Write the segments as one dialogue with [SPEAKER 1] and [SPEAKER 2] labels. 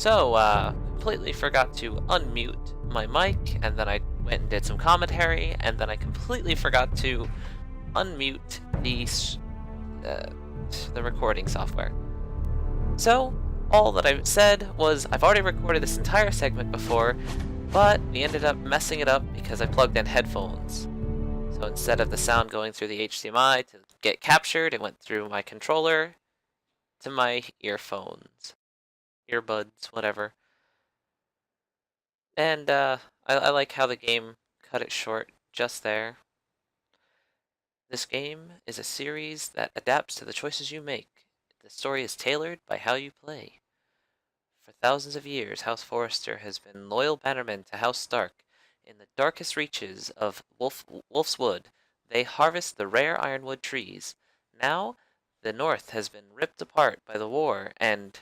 [SPEAKER 1] Completely forgot to unmute my mic, and then I went and did some commentary, and then I completely forgot to unmute the recording software. So, all that I said was I've already recorded this entire segment before, but we ended up messing it up because I plugged in headphones. So instead of the sound going through the HDMI to get captured, it went through my controller to my earphones. Earbuds, whatever. And I like how the game cut it short just there. This game is a series that adapts to the choices you make. The story is tailored by how you play. For thousands of years, House Forrester has been loyal bannermen to House Stark. In the darkest reaches of Wolf's Wood, they harvest the rare ironwood trees. Now, the North has been ripped apart by the war, and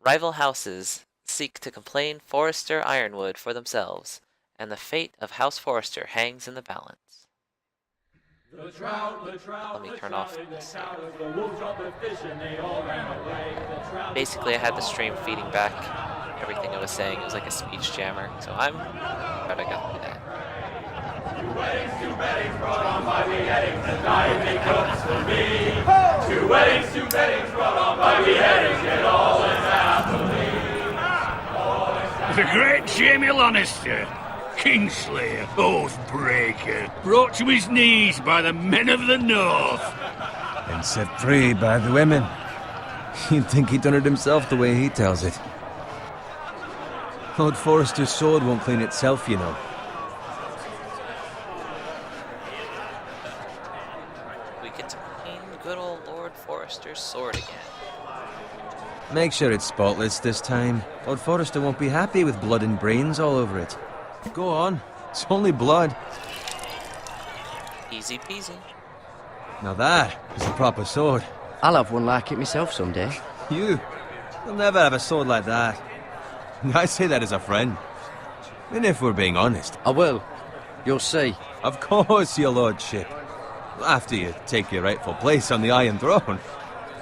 [SPEAKER 1] rival houses seek to claim Forrester Ironwood for themselves, and the fate of House Forrester hangs in the balance. Let me turn off this. Basically, I had the stream feeding back everything I was saying. It was like a speech jammer, so I'm proud I got through that.
[SPEAKER 2] Two weddings brought on by beheadings, and diet cooks for me. Two weddings brought on by beheadings, yet all is happily.
[SPEAKER 3] The great Jaime Lannister, Kingslayer, Oathbreaker, brought to his knees by the men of the North.
[SPEAKER 4] And set free by the women. You'd think he'd done it himself the way he tells it. Lord Forrester's sword won't clean itself, you know.
[SPEAKER 1] We get to clean good old Lord Forrester's sword again.
[SPEAKER 4] Make sure it's spotless this time. Lord Forrester won't be happy with blood and brains all over it. Go on. It's only blood.
[SPEAKER 1] Easy peasy.
[SPEAKER 4] Now that is a proper sword.
[SPEAKER 5] I'll have one like it myself someday.
[SPEAKER 4] You'll never have a sword like that. I say that as a friend. And if we're being honest.
[SPEAKER 5] I will. You'll see.
[SPEAKER 4] Of course, your lordship. After you take your rightful place on the Iron Throne.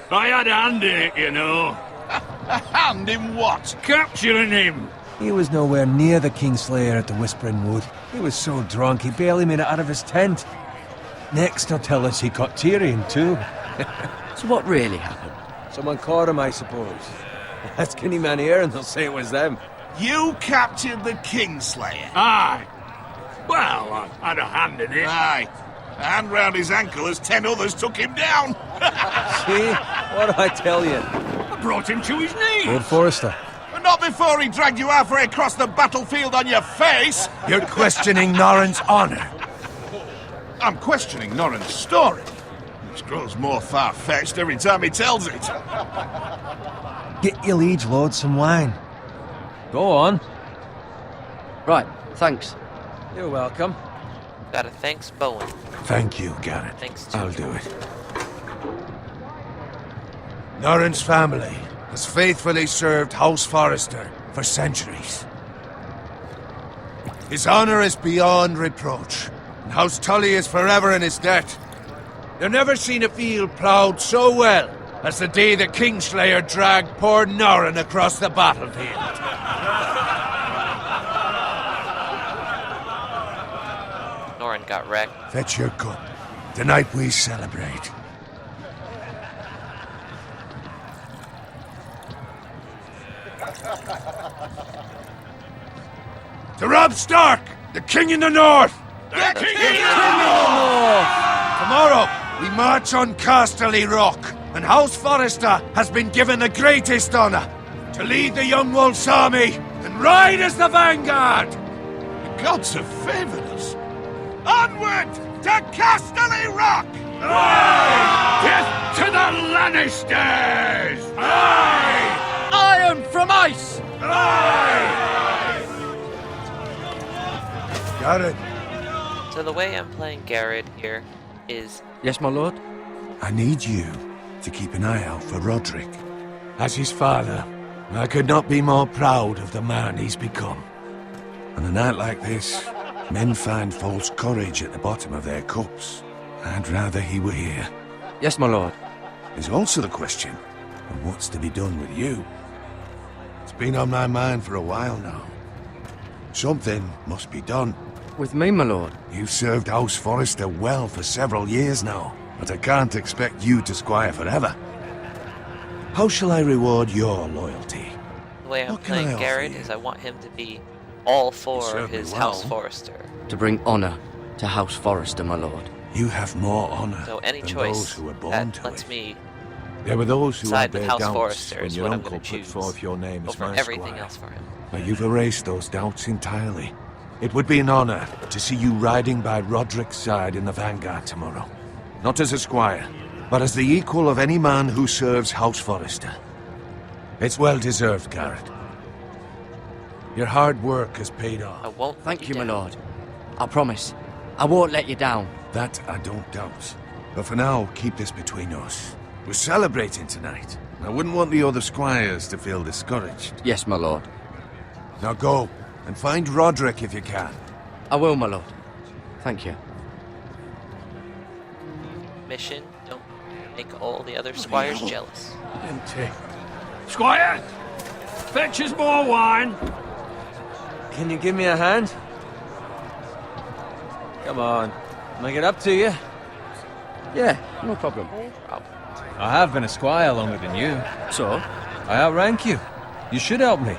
[SPEAKER 3] I had a hand in it, you know.
[SPEAKER 6] A hand in what?
[SPEAKER 3] Capturing him.
[SPEAKER 4] He was nowhere near the Kingslayer at the Whispering Wood. He was so drunk he barely made it out of his tent. Next he'll tell us he caught Tyrion too.
[SPEAKER 5] So what really happened?
[SPEAKER 4] Someone caught him, I suppose. Ask any man here and they'll say it was them.
[SPEAKER 6] You captured the Kingslayer?
[SPEAKER 3] Aye. Well, I had a hand in it.
[SPEAKER 6] Aye. A hand round his ankle as 10 others took him down.
[SPEAKER 4] See? What do I tell you?
[SPEAKER 3] I brought him to his knees.
[SPEAKER 4] Lord Forrester.
[SPEAKER 6] But not before he dragged you halfway across the battlefield on your face.
[SPEAKER 7] You're questioning Norrin's honor.
[SPEAKER 6] I'm questioning Norrin's story, which grows more far-fetched every time he tells it.
[SPEAKER 4] Get your liege lord some wine. Go on.
[SPEAKER 5] Right, thanks.
[SPEAKER 4] You're welcome.
[SPEAKER 1] Gotta thanks Bowen.
[SPEAKER 7] Thank you, Garrett.
[SPEAKER 1] Thanks,
[SPEAKER 7] I'll do it. Norrin's family has faithfully served House Forrester for centuries. His honor is beyond reproach, and House Tully is forever in his debt. They've never seen a field ploughed so well as the day the Kingslayer dragged poor Norrin across the battlefield.
[SPEAKER 1] Norrin got wrecked.
[SPEAKER 7] Fetch your cup. Tonight we celebrate. To Robb Stark, the King in the North!
[SPEAKER 3] The King in the North!
[SPEAKER 7] Tomorrow, we march on Casterly Rock, and House Forrester has been given the greatest honor to lead the Young Wolf's army and ride as the vanguard!
[SPEAKER 6] The gods have favored us. Onward to Casterly Rock!
[SPEAKER 3] Aye! Death to the Lannisters!
[SPEAKER 6] Aye!
[SPEAKER 5] Iron from ice!
[SPEAKER 6] Aye!
[SPEAKER 7] Garrett,
[SPEAKER 1] So the way I'm playing Garrett here is
[SPEAKER 5] Yes, my lord?
[SPEAKER 7] I need you to keep an eye out for Roderick. As his father, I could not be more proud of the man he's become. On a night like this, men find false courage at the bottom of their cups. I'd rather he were here.
[SPEAKER 5] Yes, my lord.
[SPEAKER 7] There's also the question of what's to be done with you. It's been on my mind for a while now. Something must be done.
[SPEAKER 5] With me, my lord.
[SPEAKER 7] You've served House Forrester well for several years now, but I can't expect you to squire forever. How shall I reward your loyalty?
[SPEAKER 1] The way I'm
[SPEAKER 7] What can I
[SPEAKER 1] playing
[SPEAKER 7] offer
[SPEAKER 1] Garrett
[SPEAKER 7] you?
[SPEAKER 1] is I want him to be all for
[SPEAKER 7] served me
[SPEAKER 1] his
[SPEAKER 7] well.
[SPEAKER 1] House Forrester.
[SPEAKER 5] To bring honour to House Forrester, my lord.
[SPEAKER 7] You have more honor
[SPEAKER 1] So any
[SPEAKER 7] than
[SPEAKER 1] choice
[SPEAKER 7] those who were born
[SPEAKER 1] that
[SPEAKER 7] to
[SPEAKER 1] lets
[SPEAKER 7] it.
[SPEAKER 1] me
[SPEAKER 7] There were those who
[SPEAKER 1] side
[SPEAKER 7] had
[SPEAKER 1] with
[SPEAKER 7] their
[SPEAKER 1] House
[SPEAKER 7] doubts
[SPEAKER 1] Forrester
[SPEAKER 7] when
[SPEAKER 1] is
[SPEAKER 7] your
[SPEAKER 1] what I'm
[SPEAKER 7] uncle
[SPEAKER 1] going
[SPEAKER 7] put
[SPEAKER 1] to choose
[SPEAKER 7] forth your name as
[SPEAKER 1] over
[SPEAKER 7] my
[SPEAKER 1] everything
[SPEAKER 7] squire.
[SPEAKER 1] else for him.
[SPEAKER 7] But you've erased those doubts entirely. It would be an honor to see you riding by Roderick's side in the vanguard tomorrow. Not as a squire, but as the equal of any man who serves House Forrester. It's well deserved, Garrett. Your hard work has paid
[SPEAKER 1] I
[SPEAKER 7] off.
[SPEAKER 1] won't let
[SPEAKER 5] Thank you, my
[SPEAKER 1] down.
[SPEAKER 5] lord. I promise. I won't let you down.
[SPEAKER 7] That I don't doubt. But for now, keep this between us. We're celebrating tonight. I wouldn't want the other squires to feel discouraged.
[SPEAKER 5] Yes, my lord.
[SPEAKER 7] Now go, and find Roderick if you can.
[SPEAKER 5] I will, my lord. Thank you.
[SPEAKER 1] Mission, don't make all the other squires jealous.
[SPEAKER 3] Empty. Squire! Fetch us more wine!
[SPEAKER 4] Can you give me a hand? Come on. Make it up to you.
[SPEAKER 5] Yeah, no problem.
[SPEAKER 4] I have been a squire longer than you.
[SPEAKER 5] So?
[SPEAKER 4] I outrank you. You should help me.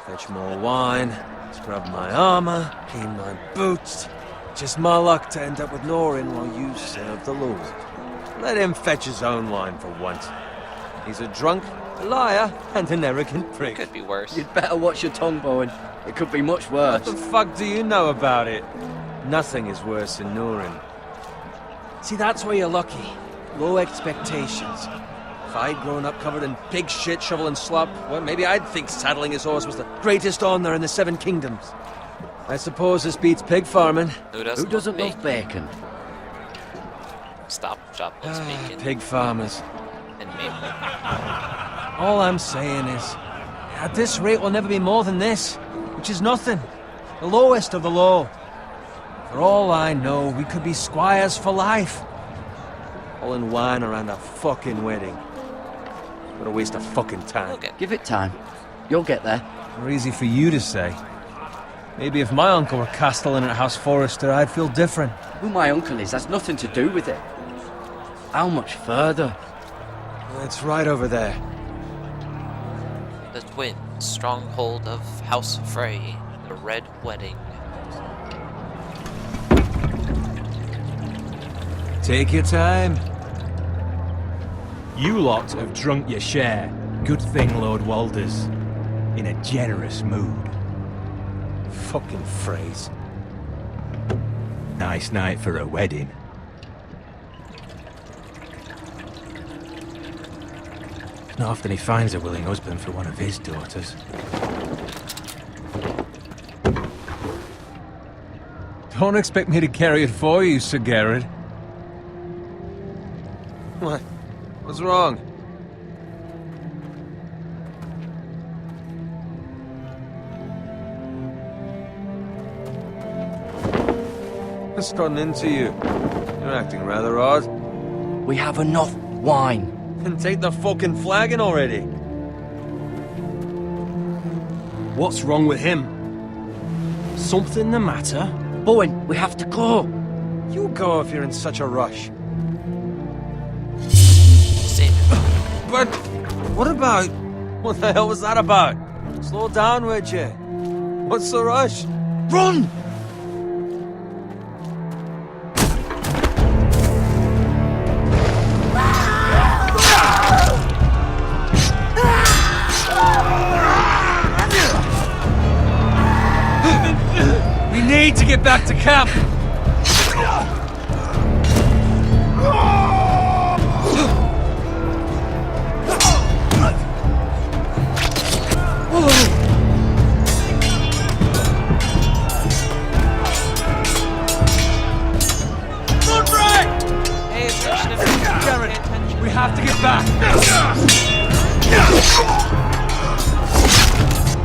[SPEAKER 4] Fetch more wine, scrub my armor, clean my boots. Just my luck to end up with Norin while you serve the Lord. Let him fetch his own wine for once. He's a drunk, a liar, and an arrogant prick.
[SPEAKER 1] Could be worse.
[SPEAKER 5] You'd better watch your tongue, Bowen. It could be much
[SPEAKER 4] What
[SPEAKER 5] worse.
[SPEAKER 4] the fuck do you know about it? Nothing is worse than Norin. See, that's where you're lucky. Low expectations. If I'd grown up covered in pig shit, shovel and slop, well, maybe I'd think saddling his horse was the greatest honor in the Seven Kingdoms. I suppose this beats pig farming.
[SPEAKER 1] Who doesn't,
[SPEAKER 5] Who doesn't
[SPEAKER 1] love
[SPEAKER 5] love bacon?
[SPEAKER 1] Stop, chop, and speaking.
[SPEAKER 4] Pig farmers.
[SPEAKER 1] And me.
[SPEAKER 4] All I'm saying is, at this rate, we'll never be more than this, which is nothing. The lowest of the low. For all I know, we could be squires for life. All in wine around a fucking wedding. What a waste of fucking time.
[SPEAKER 1] Okay.
[SPEAKER 5] Give it time. You'll get there.
[SPEAKER 4] Or easy for you to say. Maybe if my uncle were castellan at House Forrester, I'd feel different.
[SPEAKER 5] Who my uncle is has nothing to do with it. How much further?
[SPEAKER 4] It's right over there.
[SPEAKER 1] The twin stronghold of House Frey, the Red Wedding.
[SPEAKER 4] Take your time. You lot have drunk your share. Good thing Lord Walder's in a generous mood. Fucking phrase. Nice night for a wedding. Not often he finds a willing husband for one of his daughters. Don't expect me to carry it for you, Sir Garrett. What? What's wrong? What's gotten into you? You're acting rather odd.
[SPEAKER 5] We have enough wine.
[SPEAKER 4] Then take the fucking flagon already. What's wrong with him? Something the matter?
[SPEAKER 5] Bowen, we have to go.
[SPEAKER 4] You go if you're in such a rush.
[SPEAKER 1] Save it.
[SPEAKER 4] But what about... What the hell was that about? Slow down, would you? What's the rush? Run! We need to get back to camp!
[SPEAKER 1] Pay attention if you
[SPEAKER 4] Garrett,
[SPEAKER 1] pay attention.
[SPEAKER 4] we have to get back!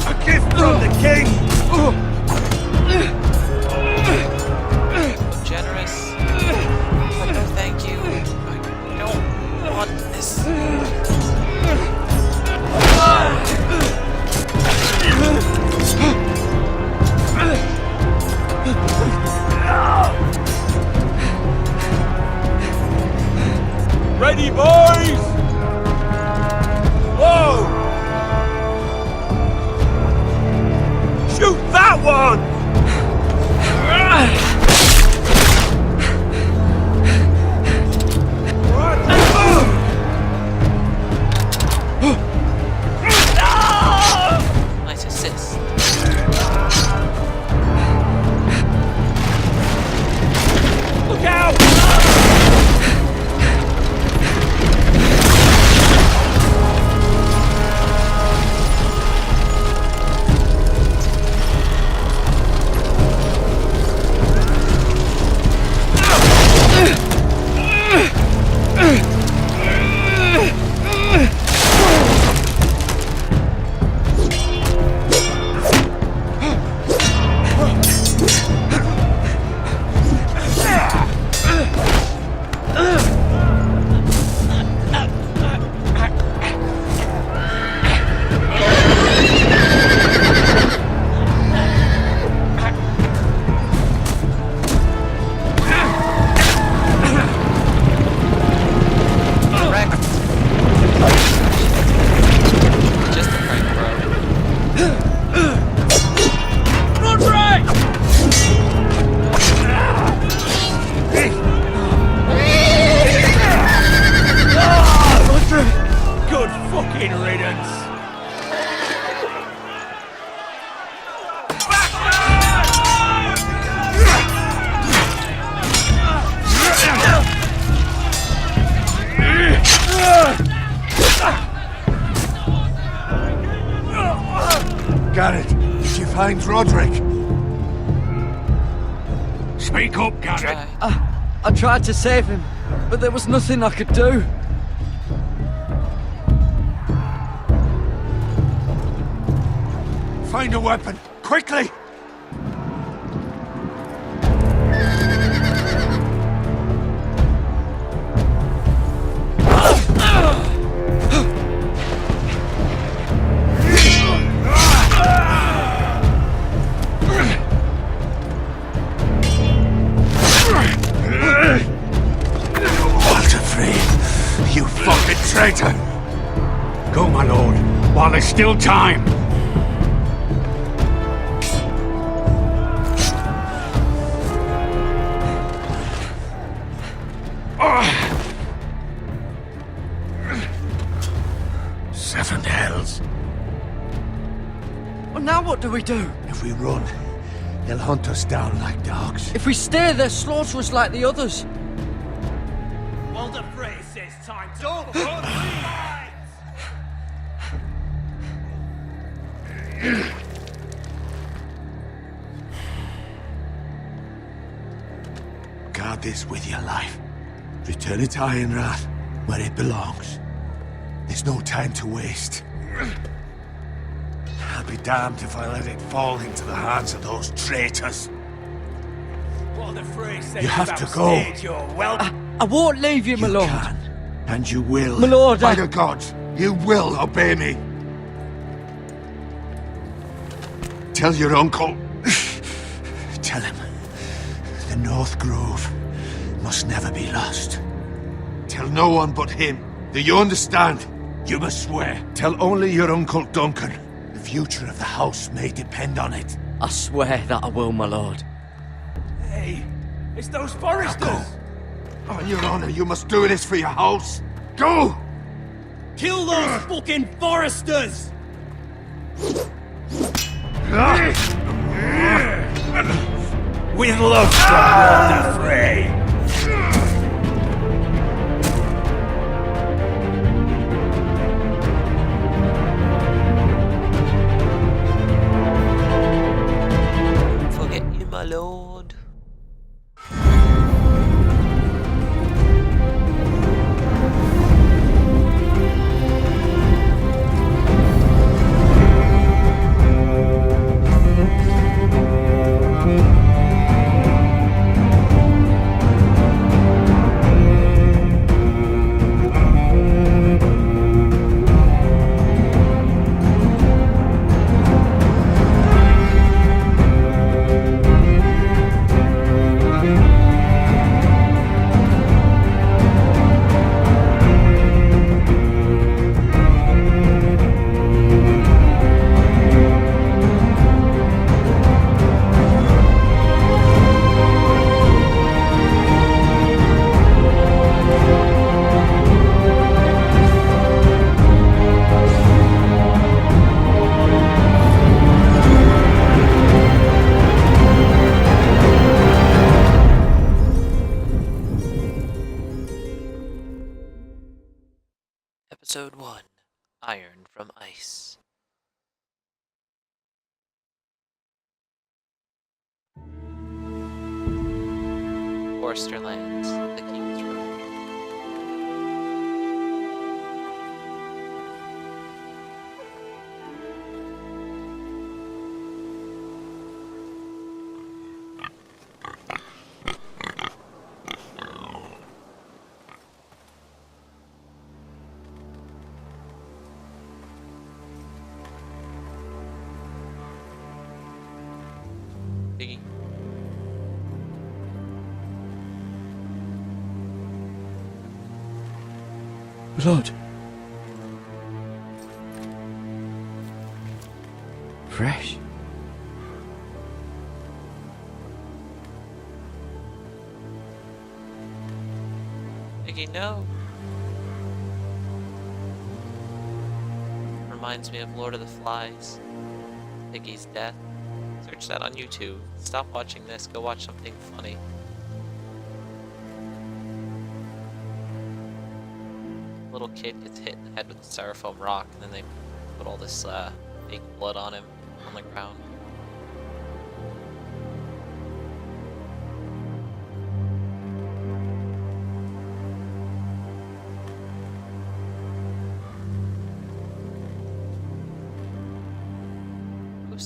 [SPEAKER 7] A gift from the king! find Roderick.
[SPEAKER 3] Speak up, Garrett.
[SPEAKER 1] Try.
[SPEAKER 5] I tried to save him, but there was nothing I could do.
[SPEAKER 7] Find a weapon, quickly! Walter Free, you fucking traitor!
[SPEAKER 3] Go, my lord, while there's still time.
[SPEAKER 7] Seven hells.
[SPEAKER 5] Well, now what do we do?
[SPEAKER 7] If we run, they'll hunt us down like dogs.
[SPEAKER 5] If we stay, they'll slaughter us like the others.
[SPEAKER 2] Walter Frey says time to fight!
[SPEAKER 7] Guard this with your life. Return it to Ironrath, where it belongs. There's no time to waste. I'll be damned if I let it fall into the hands of those traitors.
[SPEAKER 2] Walter Frey says
[SPEAKER 7] You have to go.
[SPEAKER 2] You're well.
[SPEAKER 5] I won't leave you, my
[SPEAKER 7] You
[SPEAKER 5] lord.
[SPEAKER 7] can, and you will.
[SPEAKER 5] My lord,
[SPEAKER 7] By
[SPEAKER 5] I-
[SPEAKER 7] the gods, you will obey me. Tell your uncle. Tell him. The North Grove must never be lost. Tell no one but him. Do you understand? You must swear. Tell only your Uncle Duncan. The future of the house may depend on it.
[SPEAKER 5] I swear that I will, my lord.
[SPEAKER 2] Hey, it's those
[SPEAKER 7] Now
[SPEAKER 2] foresters!
[SPEAKER 7] go. On your honor, you must do this for your house. Go!
[SPEAKER 2] Kill those fucking foresters! With love from Walter Frey!
[SPEAKER 1] Forget you, my lord. Episode 1 Iron from Ice. Forrester Lands, the King's Road. Biggie.
[SPEAKER 5] Lord. Fresh.
[SPEAKER 1] Biggie, no. Reminds me of Lord of the Flies. Piggy's death. Search that on YouTube. Stop watching this, go watch something funny. Little kid gets hit in the head with a styrofoam rock, and then they put all this fake blood on him on the ground.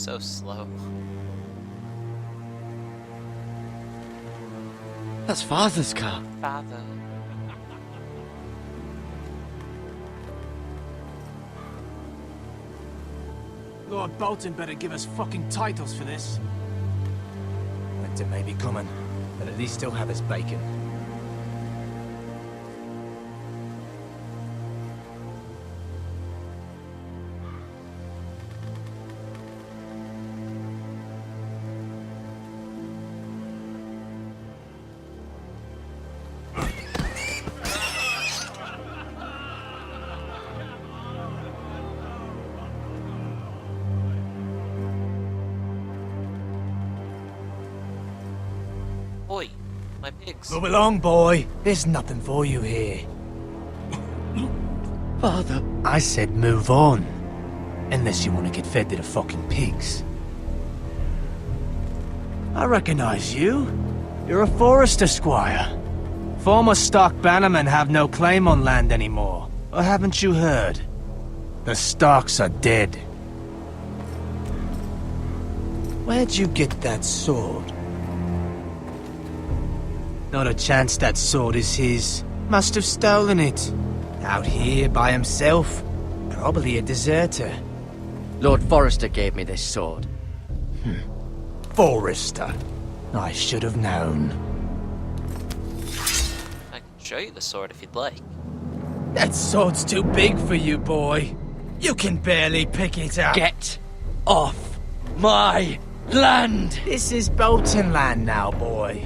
[SPEAKER 1] so slow.
[SPEAKER 5] That's Father's car.
[SPEAKER 1] Father.
[SPEAKER 4] Lord Bolton better give us fucking titles for this. Winter may be coming, but at least he'll have his bacon.
[SPEAKER 1] Oi, my pigs.
[SPEAKER 4] Move along, boy. There's nothing for you here.
[SPEAKER 5] Father.
[SPEAKER 4] I said move on. Unless you want to get fed to the fucking pigs. I recognize you. You're a Forrester squire. Former Stark bannermen have no claim on land anymore. Or haven't you heard? The Starks are dead. Where'd you get that sword? Not a chance that sword is his. Must have stolen it. Out here by himself. Probably a deserter.
[SPEAKER 5] Lord Forrester gave me this sword.
[SPEAKER 4] Forrester. I should have known.
[SPEAKER 1] I can show you the sword if you'd like.
[SPEAKER 4] That sword's too big for you, boy. You can barely pick it up.
[SPEAKER 5] Get off my land!
[SPEAKER 4] This is Bolton land now, boy.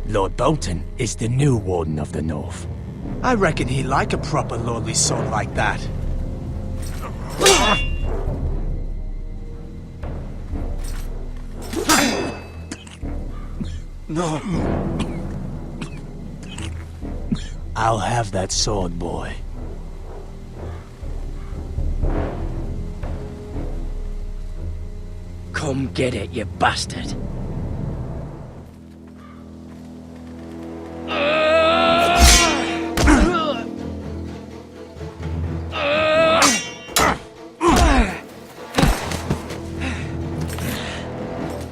[SPEAKER 4] Lord Bolton is the new Warden of the North. I reckon he'd like a proper lordly sword like that.
[SPEAKER 7] No.
[SPEAKER 4] I'll have that sword, boy.
[SPEAKER 5] Come get it, you bastard.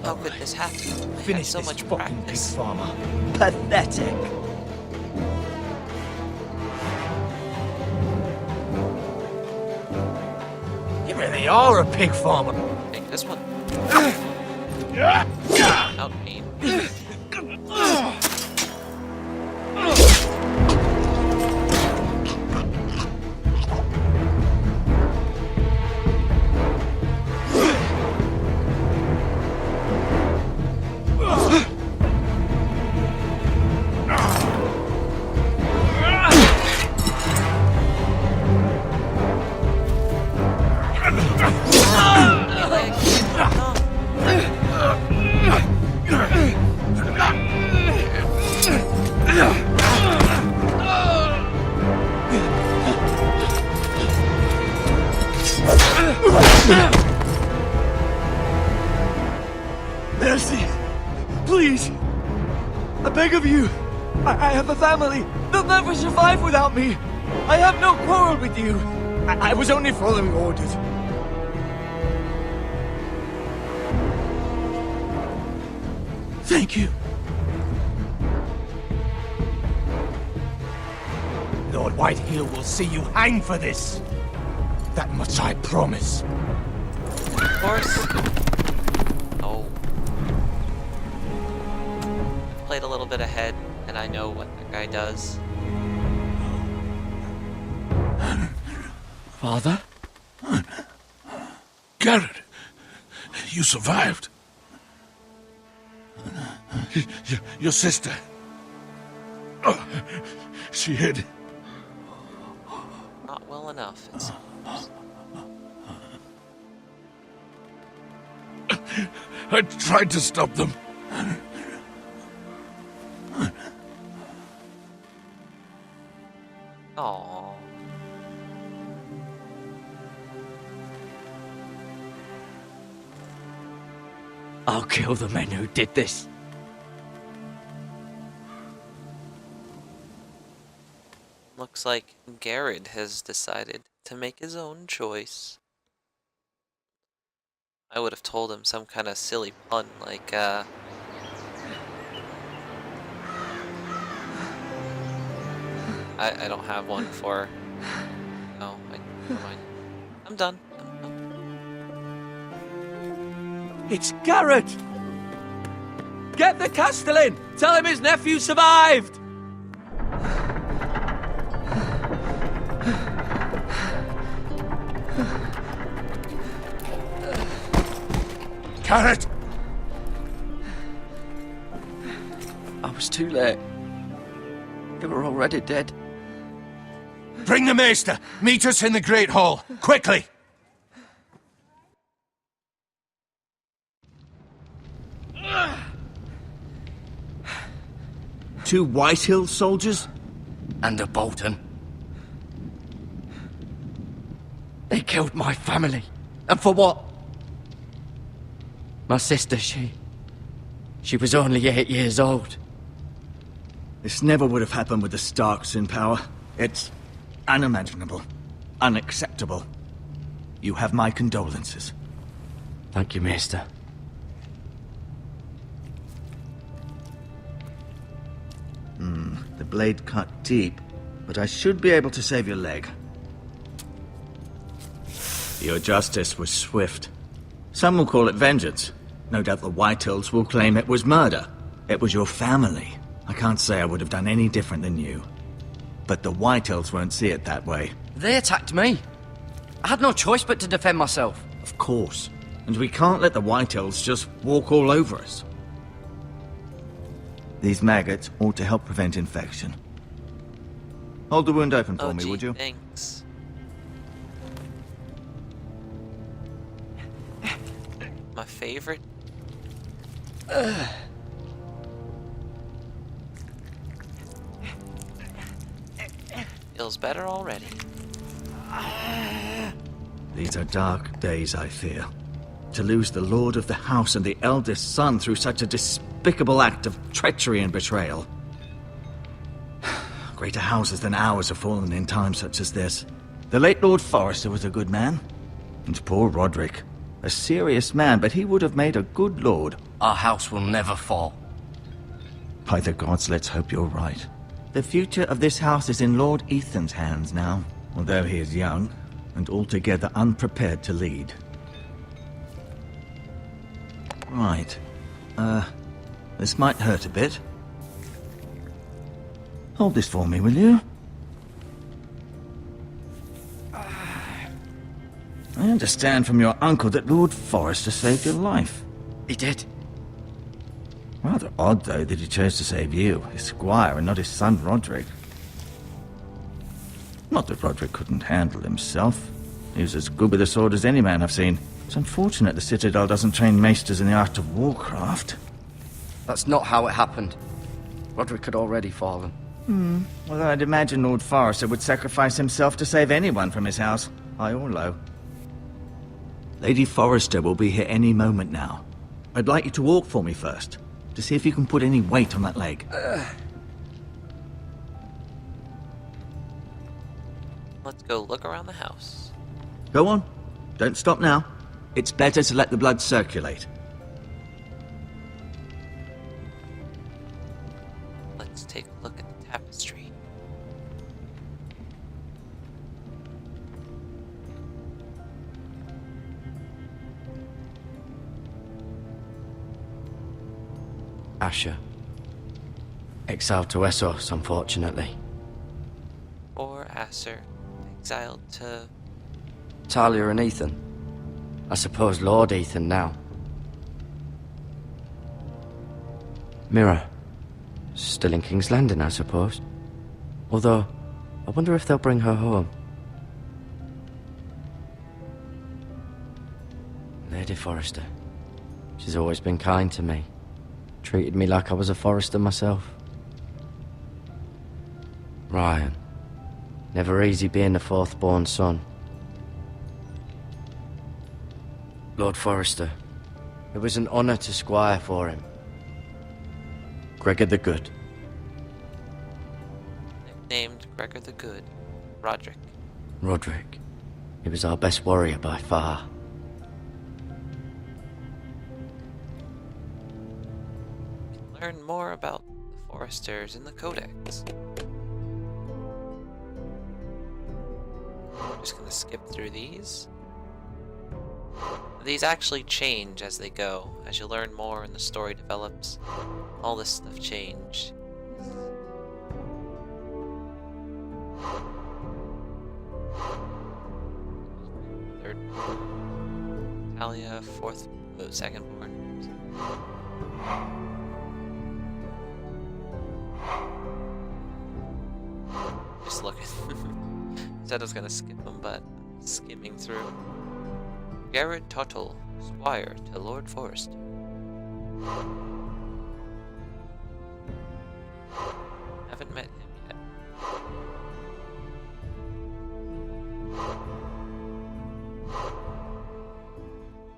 [SPEAKER 1] How could this happen? I had
[SPEAKER 4] Finish
[SPEAKER 1] so
[SPEAKER 4] this
[SPEAKER 1] much
[SPEAKER 4] fucking pig
[SPEAKER 1] practice.
[SPEAKER 4] farmer. Pathetic. You really are a pig farmer.
[SPEAKER 1] Take this one. Out pain.
[SPEAKER 4] Mercy! Please! I beg of you! I have a family! They'll never survive without me! I have no quarrel with you! I was only following orders. Thank you. Lord Whitehill will see you hang for this! That much I promise.
[SPEAKER 1] Of course. Oh. Played a little bit ahead, and I know what that guy does.
[SPEAKER 5] Father?
[SPEAKER 6] Garrett, you survived. Your sister. Oh, she hid.
[SPEAKER 1] Not well enough, it seems.
[SPEAKER 6] I tried to stop them.
[SPEAKER 1] Aww.
[SPEAKER 5] I'll kill the men who did this.
[SPEAKER 1] Looks like Garrett has decided to make his own choice. I would have told him some kind of silly pun like, I don't have one for... No, never mind. I'm done.
[SPEAKER 4] It's Garrett! Get the Castellan! Tell him his nephew survived!
[SPEAKER 7] Garrett!
[SPEAKER 5] I was too late. They were already dead.
[SPEAKER 7] Bring the Maester! Meet us in the Great Hall! Quickly!
[SPEAKER 8] Two Whitehill soldiers?
[SPEAKER 5] And a Bolton. They killed my family. And for what? My sister, she was only 8 years old.
[SPEAKER 8] This never would have happened with the Starks in power. It's unimaginable. Unacceptable. You have my condolences.
[SPEAKER 5] Thank you, Maester.
[SPEAKER 8] The blade cut deep, but I should be able to save your leg. Your justice was swift. Some will call it vengeance. No doubt the Whitehills will claim it was murder. It was your family. I can't say I would have done any different than you. But the Whitehills won't see it that way.
[SPEAKER 5] They attacked me. I had no choice but to defend myself.
[SPEAKER 8] Of course. And we can't let the Whitehills just walk all over us. These maggots ought to help prevent infection. Hold the wound open for me,
[SPEAKER 1] gee,
[SPEAKER 8] would you?
[SPEAKER 1] Thanks. My favorite. Feels better already.
[SPEAKER 8] These are dark days, I fear. To lose the lord of the house and the eldest son through such a despicable act of treachery and betrayal. Greater houses than ours have fallen in times such as this. The late Lord Forrester was a good man. And poor Roderick. A serious man, but he would have made a good lord.
[SPEAKER 5] Our house will never fall.
[SPEAKER 8] By the gods, let's hope you're right. The future of this house is in Lord Ethan's hands now, although he is young and altogether unprepared to lead. Right. This might hurt a bit. Hold this for me, will you? I understand from your uncle that Lord Forrester saved your life.
[SPEAKER 5] He did.
[SPEAKER 8] Rather odd, though, that he chose to save you, his squire, and not his son Roderick. Not that Roderick couldn't handle himself. He was as good with a sword as any man I've seen. It's unfortunate the Citadel doesn't train maesters in the art of warcraft.
[SPEAKER 5] That's not how it happened. Roderick had already fallen.
[SPEAKER 8] Well, I'd imagine Lord Forrester would sacrifice himself to save anyone from his house, high or low. Lady Forrester will be here any moment now. I'd like you to walk for me first, to see if you can put any weight on that leg.
[SPEAKER 1] Let's go look around the house.
[SPEAKER 8] Go on. Don't stop now. It's better to let the blood circulate.
[SPEAKER 1] Let's take a look at the tapestry.
[SPEAKER 5] Asher. Exiled to Essos, unfortunately.
[SPEAKER 1] Or Acer, exiled to...
[SPEAKER 5] Talia and Ethan. I suppose Lord Ethan now. Mira. Still in King's Landing, I suppose. Although, I wonder if they'll bring her home. Lady Forrester. She's always been kind to me. Treated me like I was a Forrester myself. Ryan. Never easy being the fourth-born son. Lord Forrester. It was an honor to squire for him. Gregor the Good.
[SPEAKER 1] Nicknamed Gregor the Good. Roderick.
[SPEAKER 5] Roderick. He was our best warrior by far.
[SPEAKER 1] Learn more about the Foresters in the Codex. I'm just gonna skip through these. These actually change as they go. As you learn more and the story develops, all this stuff change. Third born. Talia, second born. Just looking. Said I was gonna skip them, but skimming through. Garrett Tuttle, Squire to Lord Forrester. Haven't met him yet.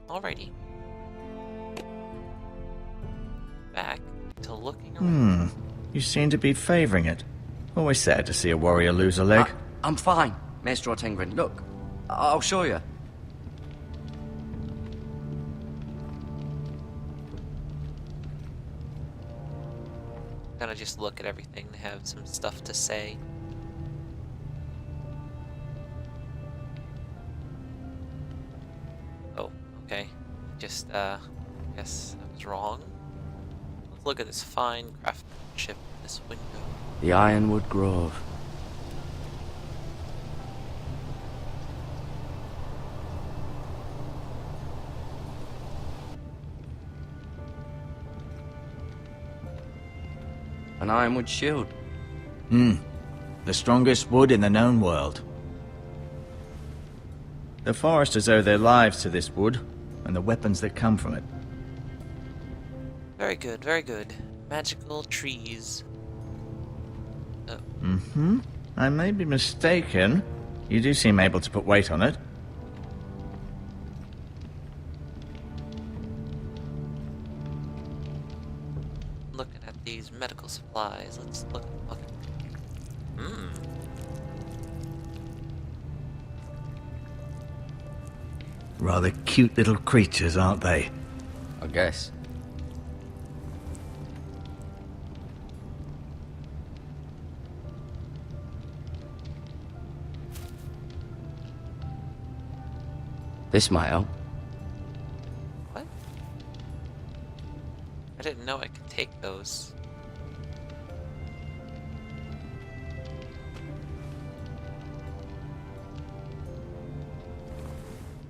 [SPEAKER 1] Alrighty. Back to looking around.
[SPEAKER 8] You seem to be favoring it. Always sad to see a warrior lose a leg.
[SPEAKER 5] I'm fine, Maestro Tengrin. Look, I'll show you.
[SPEAKER 1] Gonna just look at everything to have some stuff to say. Oh, okay. Just, guess I was wrong. Let's look at this fine craftsmanship in this window.
[SPEAKER 5] The Ironwood Grove. An ironwood shield.
[SPEAKER 8] The strongest wood in the known world. The Foresters owe their lives to this wood, and the weapons that come from it.
[SPEAKER 1] Very good, very good. Magical trees.
[SPEAKER 8] I may be mistaken. You do seem able to put weight on it.
[SPEAKER 1] Looking at these medical supplies. Let's look at the bucket.
[SPEAKER 8] Rather cute little creatures, aren't they?
[SPEAKER 5] I guess. This might help.
[SPEAKER 1] What? I didn't know I could take those.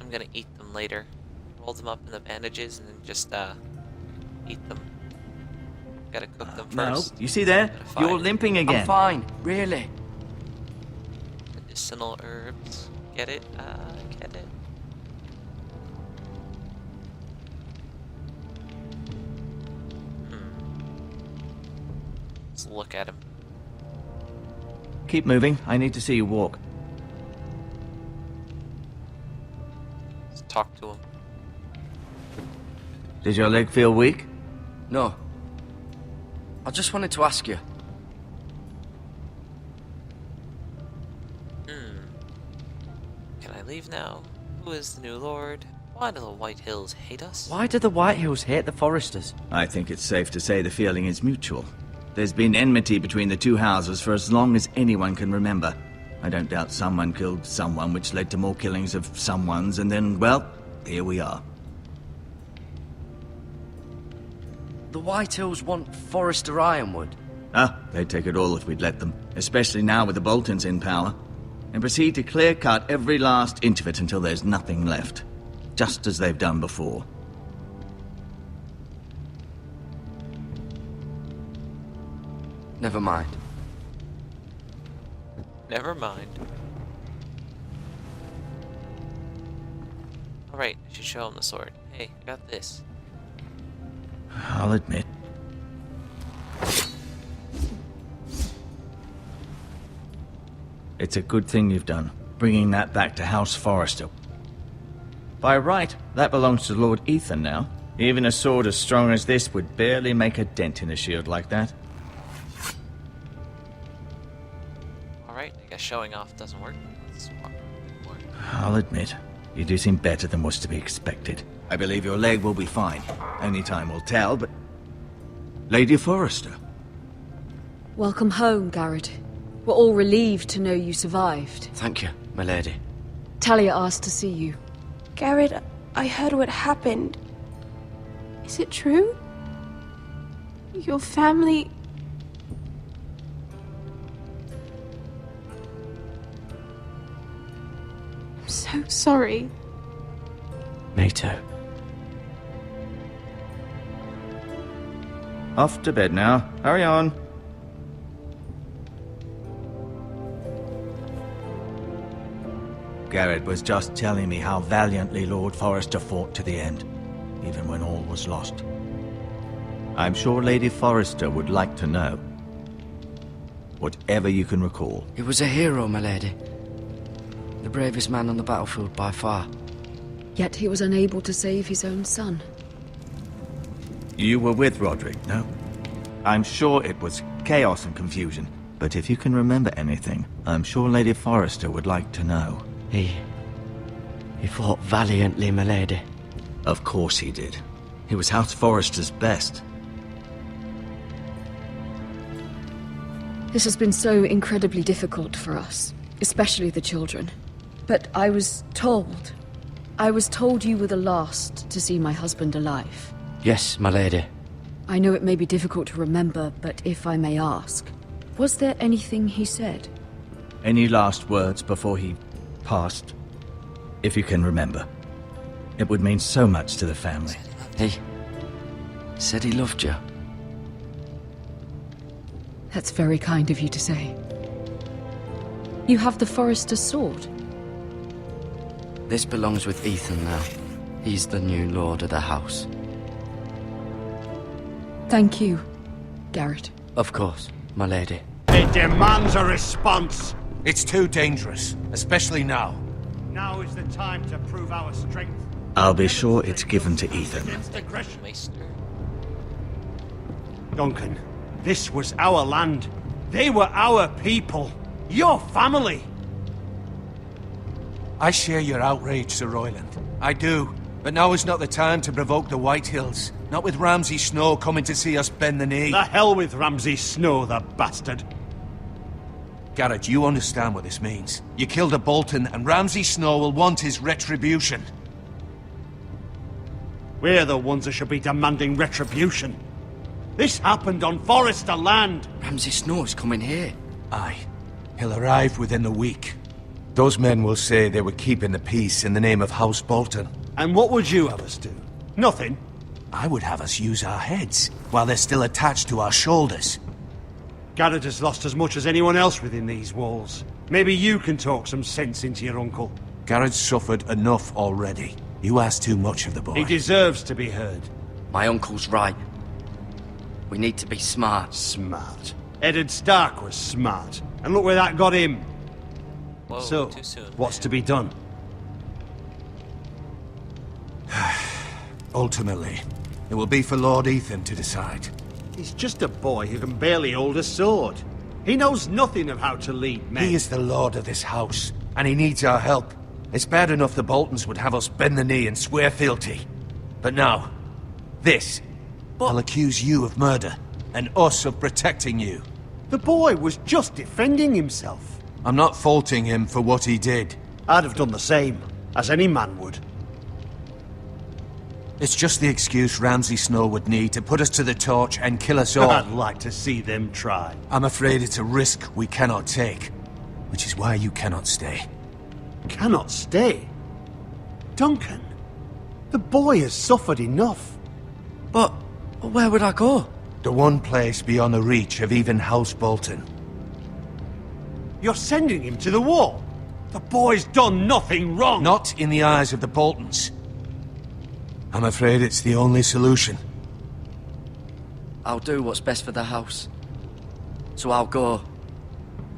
[SPEAKER 1] I'm gonna eat them later. Roll them up in the bandages and then just, eat them. Gotta cook them
[SPEAKER 8] No,
[SPEAKER 1] first.
[SPEAKER 8] you see there?
[SPEAKER 1] Gotta
[SPEAKER 8] You're
[SPEAKER 1] find
[SPEAKER 8] limping again.
[SPEAKER 5] I'm fine, really.
[SPEAKER 1] medicinal herbs. Get it? Get it? Let's look at him.
[SPEAKER 8] Keep moving. I need to see you walk.
[SPEAKER 1] Let's talk to him.
[SPEAKER 8] Does your leg feel weak?
[SPEAKER 5] No. I just wanted to ask you.
[SPEAKER 1] Can I leave now? Who is the new lord? Why do the White Hills hate us?
[SPEAKER 5] Why do the White Hills hate the Foresters?
[SPEAKER 8] I think it's safe to say the feeling is mutual. There's been enmity between the two houses for as long as anyone can remember. I don't doubt someone killed someone, which led to more killings of someones, and then, well, here we are.
[SPEAKER 5] The White Hills want Forester Ironwood.
[SPEAKER 8] They'd take it all if we'd let them, especially now with the Boltons in power, and proceed to clear-cut every last inch of it until there's nothing left, just as they've done before.
[SPEAKER 5] Never mind.
[SPEAKER 1] Never mind. Alright, I should show him the sword. Hey, I got this.
[SPEAKER 8] I'll admit. It's a good thing you've done, bringing that back to House Forrester. By right, that belongs to Lord Ethan now. Even a sword as strong as this would barely make a dent in a shield like that.
[SPEAKER 1] Alright, I guess showing off doesn't work. Let's swap more.
[SPEAKER 8] I'll admit, you do seem better than was to be expected. I believe your leg will be fine. Only time will tell, but... Lady Forrester.
[SPEAKER 9] Welcome home, Garrett. We're all relieved to know you survived.
[SPEAKER 5] Thank you, my lady.
[SPEAKER 9] Talia asked to see you.
[SPEAKER 10] Garrett, I heard what happened. Is it true? Your family... I'm so sorry.
[SPEAKER 5] Me too.
[SPEAKER 8] Off to bed now. Hurry on. Garrett was just telling me how valiantly Lord Forrester fought to the end, even when all was lost. I'm sure Lady Forrester would like to know. Whatever you can recall.
[SPEAKER 5] He was a hero, my lady. The bravest man on the battlefield by far.
[SPEAKER 9] Yet he was unable to save his own son.
[SPEAKER 8] You were with Roderick, no? I'm sure it was chaos and confusion, but if you can remember anything, I'm sure Lady Forrester would like to know.
[SPEAKER 5] He fought valiantly, my lady.
[SPEAKER 8] Of course he did. He was House Forrester's best.
[SPEAKER 9] This has been so incredibly difficult for us, especially the children. But I was told you were the last to see my husband alive.
[SPEAKER 5] Yes, my lady.
[SPEAKER 9] I know it may be difficult to remember, but if I may ask, was there anything he said?
[SPEAKER 8] Any last words before he passed? If you can remember. It would mean so much to the family.
[SPEAKER 5] He said he loved you.
[SPEAKER 9] That's very kind of you to say. You have the Forrester's sword.
[SPEAKER 5] This belongs with Ethan now. He's the new lord of the house.
[SPEAKER 9] Thank you, Garrett.
[SPEAKER 5] Of course, my lady.
[SPEAKER 3] It demands a response.
[SPEAKER 7] It's too dangerous, especially now.
[SPEAKER 3] Now is the time to prove our strength.
[SPEAKER 8] I'll be sure it's given to Ethan.
[SPEAKER 3] Against aggression.
[SPEAKER 1] Maester.
[SPEAKER 3] Duncan, this was our land. They were our people. Your family.
[SPEAKER 7] I share your outrage, Sir Royland. I do. But now is not the time to provoke the White Hills. Not with Ramsay Snow coming to see us bend the knee.
[SPEAKER 3] The hell with Ramsay Snow, the bastard.
[SPEAKER 7] Garrett, you understand what this means. You killed a Bolton, and Ramsay Snow will want his retribution.
[SPEAKER 3] We're the ones that should be demanding retribution. This happened on Forrester land.
[SPEAKER 5] Ramsay Snow's coming here.
[SPEAKER 7] Aye. He'll arrive within the week. Those men will say they were keeping the peace in the name of House Bolton.
[SPEAKER 3] And what would you have us do? Nothing.
[SPEAKER 7] I would have us use our heads, while they're still attached to our shoulders.
[SPEAKER 3] Garrett has lost as much as anyone else within these walls. Maybe you can talk some sense into your uncle.
[SPEAKER 7] Garrett's suffered enough already. You ask too much of the boy.
[SPEAKER 3] He deserves to be heard.
[SPEAKER 5] My uncle's right. We need to be smart.
[SPEAKER 3] Smart. Eddard Stark was smart. And look where that got him.
[SPEAKER 1] Whoa,
[SPEAKER 3] So,
[SPEAKER 1] too soon.
[SPEAKER 3] what's to be done?
[SPEAKER 7] Ultimately, it will be for Lord Ethan to decide.
[SPEAKER 3] He's just a boy who can barely hold a sword. He knows nothing of how to lead men.
[SPEAKER 7] He is the lord of this house, and he needs our help. It's bad enough the Boltons would have us bend the knee and swear fealty. But now, this. I'll accuse you of murder, and us of protecting you.
[SPEAKER 3] The boy was just defending himself.
[SPEAKER 7] I'm not faulting him for what he did.
[SPEAKER 3] I'd have done the same, as any man would.
[SPEAKER 7] It's just the excuse Ramsay Snow would need to put us to the torch and kill us all.
[SPEAKER 3] I'd like to see them try.
[SPEAKER 7] I'm afraid it's a risk we cannot take, which is why you cannot stay.
[SPEAKER 3] Cannot stay? Duncan, the boy has suffered enough.
[SPEAKER 5] But where would I go?
[SPEAKER 7] The one place beyond the reach of even House Bolton.
[SPEAKER 3] You're sending him to the wall. The boy's done nothing wrong.
[SPEAKER 7] Not in the eyes of the Boltons. I'm afraid it's the only solution.
[SPEAKER 5] I'll do what's best for the house. So I'll go.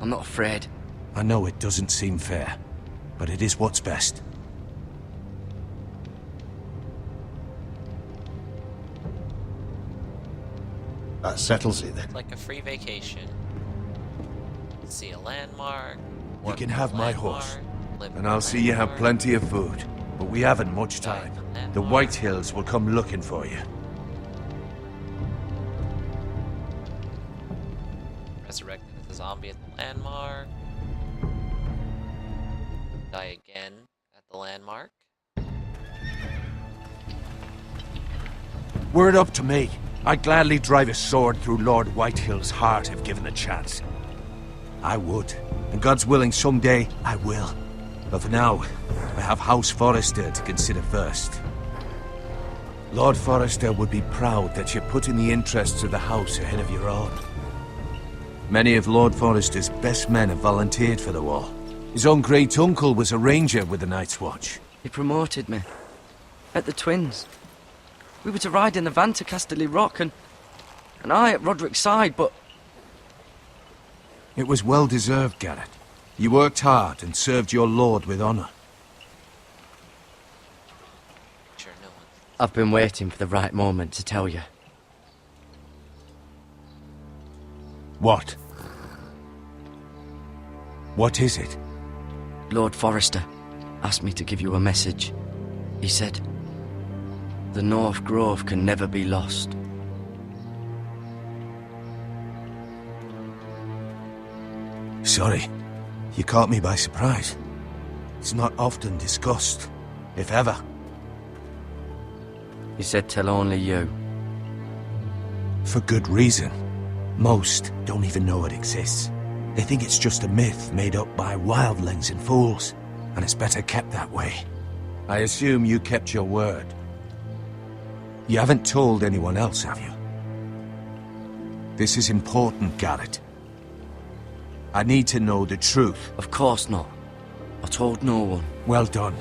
[SPEAKER 5] I'm not afraid.
[SPEAKER 7] I know it doesn't seem fair, but it is what's best.
[SPEAKER 3] That settles it then.
[SPEAKER 1] Like a free vacation. See a landmark.
[SPEAKER 7] You
[SPEAKER 1] work
[SPEAKER 7] can
[SPEAKER 1] with
[SPEAKER 7] have
[SPEAKER 1] a
[SPEAKER 7] my
[SPEAKER 1] landmark,
[SPEAKER 7] horse,
[SPEAKER 1] live
[SPEAKER 7] and
[SPEAKER 1] with
[SPEAKER 7] I'll
[SPEAKER 1] a
[SPEAKER 7] see you have
[SPEAKER 1] landmark.
[SPEAKER 7] plenty of food. But we haven't much time. The White Hills will come looking for you.
[SPEAKER 1] resurrected as a zombie at the landmark. Die again at the landmark.
[SPEAKER 7] Were it up to me, I'd gladly drive a sword through Lord Whitehill's heart if given the chance. I would, and God's willing someday I will. But for now, I have House Forrester to consider first. Lord Forrester would be proud that you're putting the interests of the house ahead of your own. Many of Lord Forrester's best men have volunteered for the war. His own great-uncle was a ranger with the Night's Watch.
[SPEAKER 5] He promoted me. At the Twins. We were to ride in the van to Casterly Rock, and I at Roderick's side, but...
[SPEAKER 7] It was well-deserved, Garrett. You worked hard and served your lord with honor.
[SPEAKER 1] Sure, no one.
[SPEAKER 5] I've been waiting for the right moment to tell you.
[SPEAKER 7] What? What is it?
[SPEAKER 5] Lord Forrester asked me to give you a message. He said, the North Grove can never be lost.
[SPEAKER 7] Sorry. You caught me by surprise. It's not often discussed, if ever.
[SPEAKER 5] He said tell only you.
[SPEAKER 7] For good reason. Most don't even know it exists. They think it's just a myth made up by wildlings and fools, and it's better kept that way. I assume you kept your word. You haven't told anyone else, have you? This is important, Garrett. I need to know the truth.
[SPEAKER 5] Of course not. I told no one.
[SPEAKER 7] Well done.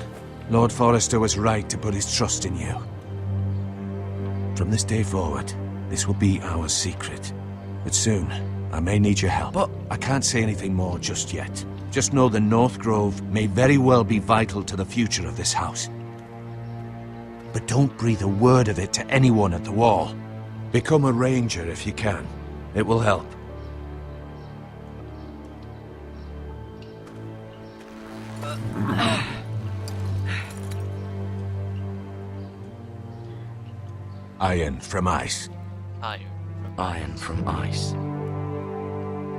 [SPEAKER 7] Lord Forrester was right to put his trust in you. From this day forward, this will be our secret. But soon, I may need your help.
[SPEAKER 5] But
[SPEAKER 7] I can't say anything more just yet. Just know the North Grove may very well be vital to the future of this house. But don't breathe a word of it to anyone at the wall. Become a ranger if you can. It will help. Iron from ice.
[SPEAKER 5] Iron from ice.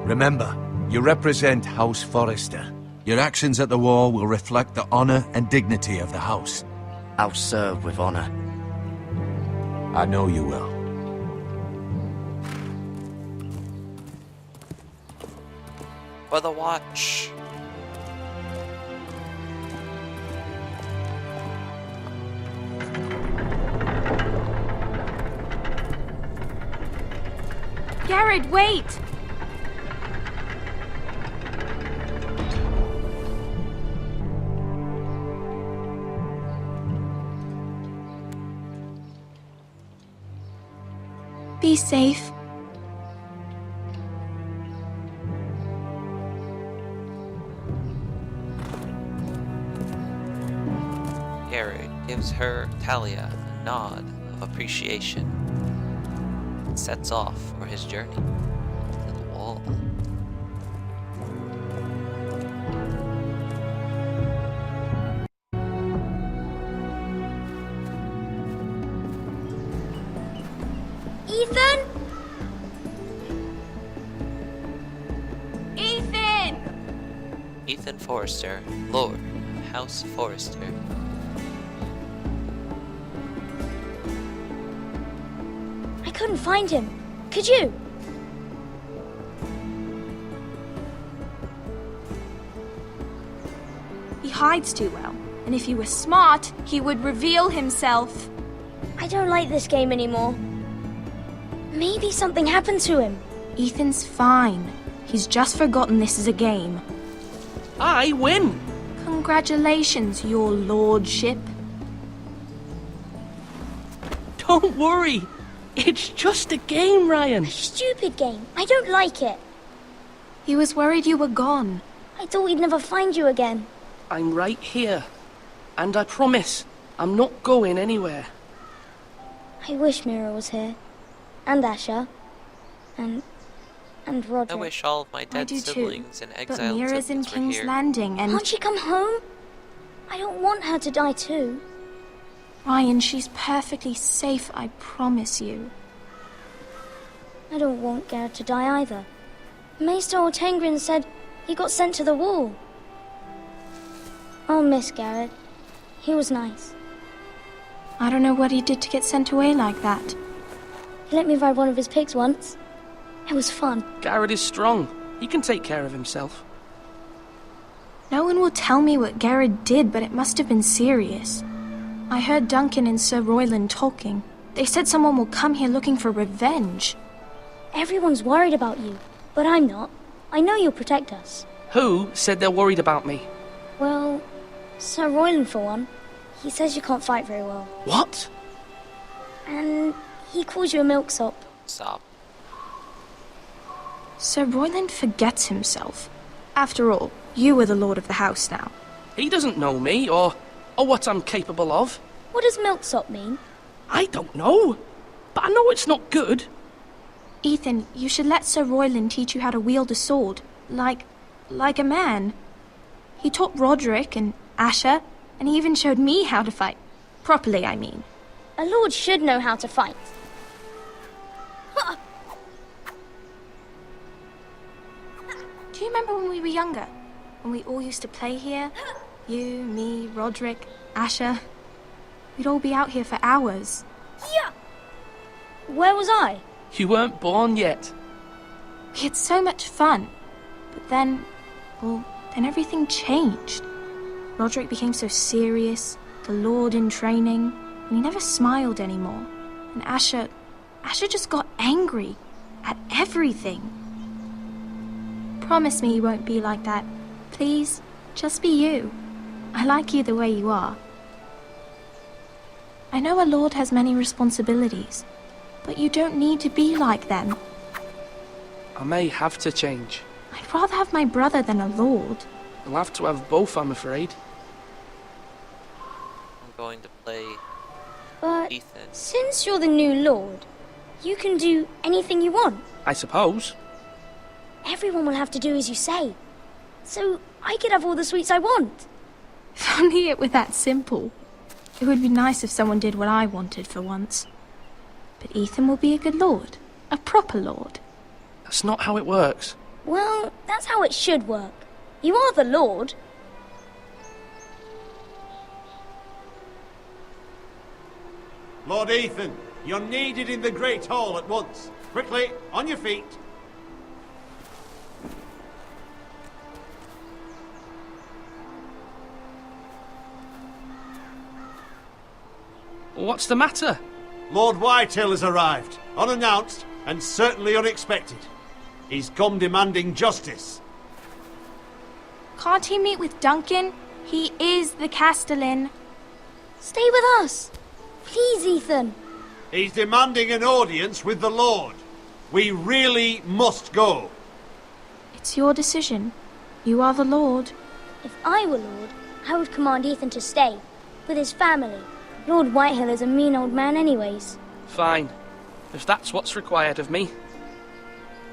[SPEAKER 7] Remember, you represent House Forrester. Your actions at the wall will reflect the honor and dignity of the house.
[SPEAKER 5] I'll serve with honor.
[SPEAKER 7] I know you will.
[SPEAKER 1] For the watch.
[SPEAKER 10] Garrett, wait! Be safe.
[SPEAKER 1] Garrett gives her, Talia, a nod of appreciation. And sets off for his journey to the wall.
[SPEAKER 11] Ethan?
[SPEAKER 10] Ethan!
[SPEAKER 1] Ethan Forrester, Lord of House Forrester.
[SPEAKER 11] I couldn't find him. Could you?
[SPEAKER 10] He hides too well, and if he were smart, he would reveal himself.
[SPEAKER 11] I don't like this game anymore. Maybe something happened to him.
[SPEAKER 10] Ethan's fine. He's just forgotten this is a game.
[SPEAKER 12] I win!
[SPEAKER 10] Congratulations, your lordship.
[SPEAKER 12] Don't worry. It's just a game, Ryan.
[SPEAKER 11] A stupid game. I don't like it.
[SPEAKER 10] He was worried you were gone.
[SPEAKER 11] I thought we'd never find you again.
[SPEAKER 12] I'm right here. And I promise, I'm not going anywhere.
[SPEAKER 11] I wish Mira was here. And Asher. And Roderick.
[SPEAKER 1] I wish all of my dead
[SPEAKER 10] do
[SPEAKER 1] siblings
[SPEAKER 10] too,
[SPEAKER 1] and
[SPEAKER 10] but
[SPEAKER 1] exiled
[SPEAKER 10] Mira's in
[SPEAKER 1] siblings were
[SPEAKER 10] King's
[SPEAKER 1] here.
[SPEAKER 10] Landing and...
[SPEAKER 11] Can't she come home? I don't want her to die too.
[SPEAKER 10] Ryan, she's perfectly safe, I promise you.
[SPEAKER 11] I don't want Garrett to die either. Maester Ortengrin said he got sent to the wall. I'll miss Garrett. He was nice.
[SPEAKER 10] I don't know what he did to get sent away like that.
[SPEAKER 11] He let me ride one of his pigs once. It was fun.
[SPEAKER 12] Garrett is strong. He can take care of himself.
[SPEAKER 10] No one will tell me what Garrett did, but it must have been serious. I heard Duncan and Sir Royland talking. They said someone will come here looking for revenge.
[SPEAKER 11] Everyone's worried about you, but I'm not. I know you'll protect us.
[SPEAKER 12] Who said they're worried about me?
[SPEAKER 11] Well, Sir Royland for one. He says you can't fight very well.
[SPEAKER 12] What?
[SPEAKER 11] And he calls you a milksop.
[SPEAKER 1] Stop.
[SPEAKER 10] Sir Royland forgets himself. After all, you are the lord of the house now.
[SPEAKER 12] He doesn't know me, or what I'm capable of.
[SPEAKER 11] What does milksop mean?
[SPEAKER 12] I don't know, but I know it's not good.
[SPEAKER 10] Ethan, you should let Sir Royland teach you how to wield a sword, like a man. He taught Roderick and Asher, and he even showed me how to fight. Properly, I mean.
[SPEAKER 11] A lord should know how to fight.
[SPEAKER 10] Do you remember when we were younger? When we all used to play here? You, me, Roderick, Asher. We'd all be out here for hours.
[SPEAKER 11] Yeah. Where was I?
[SPEAKER 12] You weren't born yet.
[SPEAKER 10] We had so much fun. But then everything changed. Roderick became so serious, the Lord in training, and he never smiled anymore. And Asher just got angry at everything. Promise me you won't be like that. Please, just be you. I like you the way you are. I know a lord has many responsibilities, but you don't need to be like them.
[SPEAKER 12] I may have to change.
[SPEAKER 10] I'd rather have my brother than a lord.
[SPEAKER 12] I'll have to have both, I'm afraid.
[SPEAKER 1] I'm going to play
[SPEAKER 11] But
[SPEAKER 1] Ethan.
[SPEAKER 11] since you're the new lord, you can do anything you want.
[SPEAKER 12] I suppose.
[SPEAKER 11] Everyone will have to do as you say. So I could have all the sweets I want.
[SPEAKER 10] If only it were that simple. It would be nice if someone did what I wanted for once. But Ethan will be a good lord. A proper lord.
[SPEAKER 12] That's not how it works.
[SPEAKER 11] Well, that's how it should work. You are the lord.
[SPEAKER 13] Lord Ethan, you're needed in the Great Hall at once. Quickly, on your feet.
[SPEAKER 12] What's the matter?
[SPEAKER 13] Lord Whitehill has arrived, unannounced and certainly unexpected. He's come demanding justice.
[SPEAKER 10] Can't he meet with Duncan? He is the Castellan.
[SPEAKER 11] Stay with us. Please, Ethan.
[SPEAKER 13] He's demanding an audience with the Lord. We really must go.
[SPEAKER 10] It's your decision. You are the lord.
[SPEAKER 11] If I were lord, I would command Ethan to stay, with his family. Lord Whitehill is a mean old man anyways.
[SPEAKER 12] Fine. If that's what's required of me.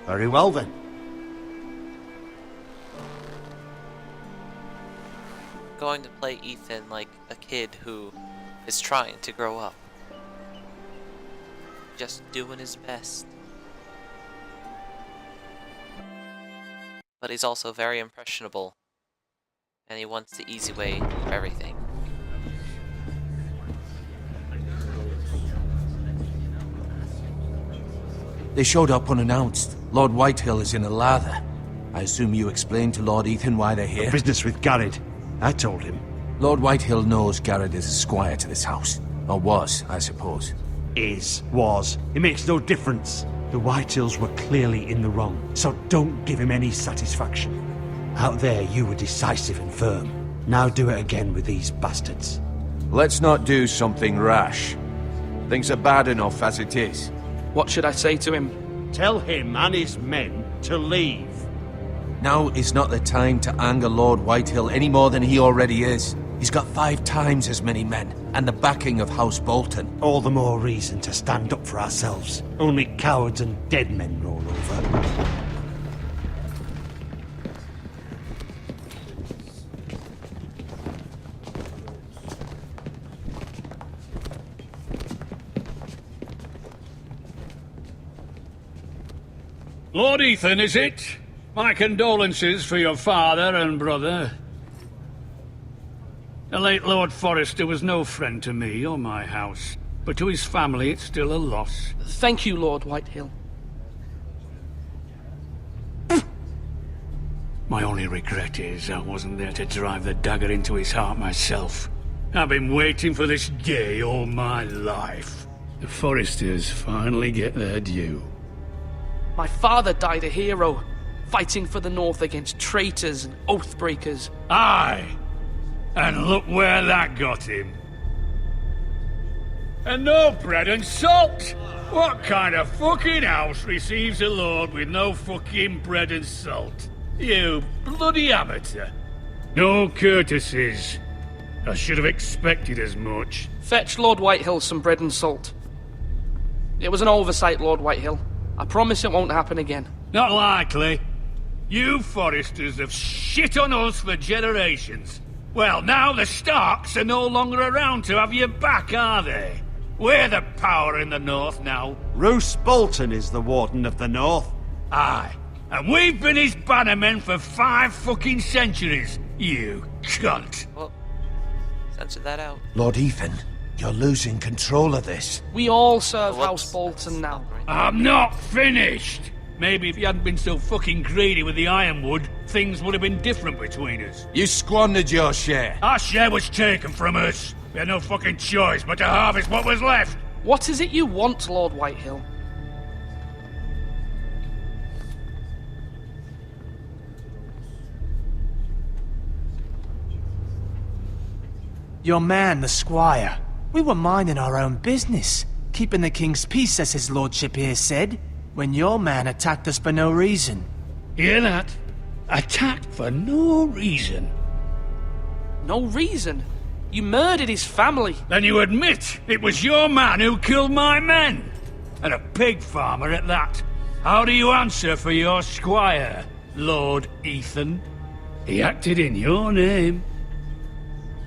[SPEAKER 13] Very well then.
[SPEAKER 1] Going to play Ethan like a kid who is trying to grow up. Just doing his best. But he's also very impressionable. And he wants the easy way for everything.
[SPEAKER 7] They showed up unannounced. Lord Whitehill is in a lather. I assume you explained to Lord Ethan why they're here?
[SPEAKER 13] Business with Garrett. I told him.
[SPEAKER 7] Lord Whitehill knows Garrett is a squire to this house. Or was, I suppose.
[SPEAKER 14] Was. It makes no difference. The Whitehills were clearly in the wrong, so don't give him any satisfaction. Out there, you were decisive and firm. Now do it again with these bastards.
[SPEAKER 7] Let's not do something rash. Things are bad enough as it is.
[SPEAKER 12] What should I say to him?
[SPEAKER 13] Tell him and his men to leave.
[SPEAKER 7] Now is not the time to anger Lord Whitehill any more than he already is. He's got 5 times as many men, and the backing of House Bolton.
[SPEAKER 14] All the more reason to stand up for ourselves. Only cowards and dead men roll over.
[SPEAKER 3] Lord Ethan, is it? My condolences for your father and brother. The late Lord Forrester was no friend to me or my house, but to his family it's still a loss.
[SPEAKER 12] Thank you, Lord Whitehill.
[SPEAKER 3] My only regret is I wasn't there to drive the dagger into his heart myself. I've been waiting for this day all my life. The Forresters finally get their due.
[SPEAKER 12] My father died a hero, fighting for the North against traitors and oathbreakers.
[SPEAKER 3] Aye! And look where that got him. And no bread and salt! What kind of fucking house receives a lord with no fucking bread and salt? You bloody amateur. No courtesies. I should have expected as much.
[SPEAKER 12] Fetch Lord Whitehill some bread and salt. It was an oversight, Lord Whitehill. I promise it won't happen again.
[SPEAKER 3] Not likely. You Forresters have shit on us for generations. Well, now the Starks are no longer around to have you back, are they? We're the power in the North now.
[SPEAKER 13] Roose Bolton is the Warden of the North.
[SPEAKER 3] Aye. And we've been his bannermen for 5 fucking centuries, you cunt.
[SPEAKER 1] Well, censor that out.
[SPEAKER 7] Lord Ethan, you're losing control of this.
[SPEAKER 12] We all serve House Bolton now.
[SPEAKER 3] I'm not finished! Maybe if you hadn't been so fucking greedy with the ironwood, things would have been different between us.
[SPEAKER 7] You squandered your share.
[SPEAKER 3] Our share was taken from us. We had no fucking choice but to harvest what was left.
[SPEAKER 12] What is it you want, Lord Whitehill?
[SPEAKER 4] Your man, the squire. We were minding our own business, keeping the king's peace, as his lordship here said, when your man attacked us for no reason.
[SPEAKER 3] Hear that? Attacked for no reason.
[SPEAKER 12] No reason? You murdered his family.
[SPEAKER 3] Then you admit it was your man who killed my men. And a pig farmer at that. How do you answer for your squire, Lord Ethan? He acted in your name.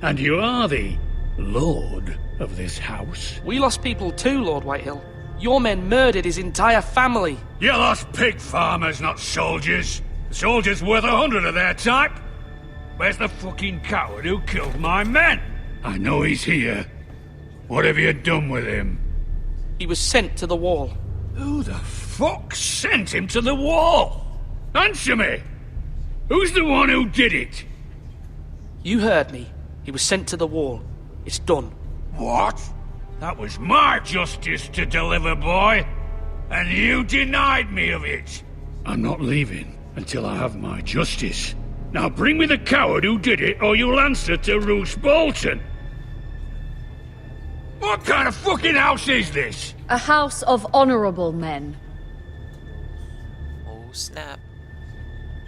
[SPEAKER 3] And you are the lord of this house.
[SPEAKER 12] We lost people too, Lord Whitehill. Your men murdered his entire family.
[SPEAKER 3] You lost pig farmers, not soldiers. The soldiers worth 100 of their type. Where's the fucking coward who killed my men? I know he's here. What have you done with him?
[SPEAKER 12] He was sent to the wall.
[SPEAKER 3] Who the fuck sent him to the wall? Answer me! Who's the one who did it?
[SPEAKER 12] You heard me. He was sent to the wall. It's done.
[SPEAKER 3] What? That was my justice to deliver, boy. And you denied me of it. I'm not leaving until I have my justice. Now bring me the coward who did it, or you'll answer to Roose Bolton. What kind of fucking house is this?
[SPEAKER 9] A house of honorable men.
[SPEAKER 1] Oh, snap.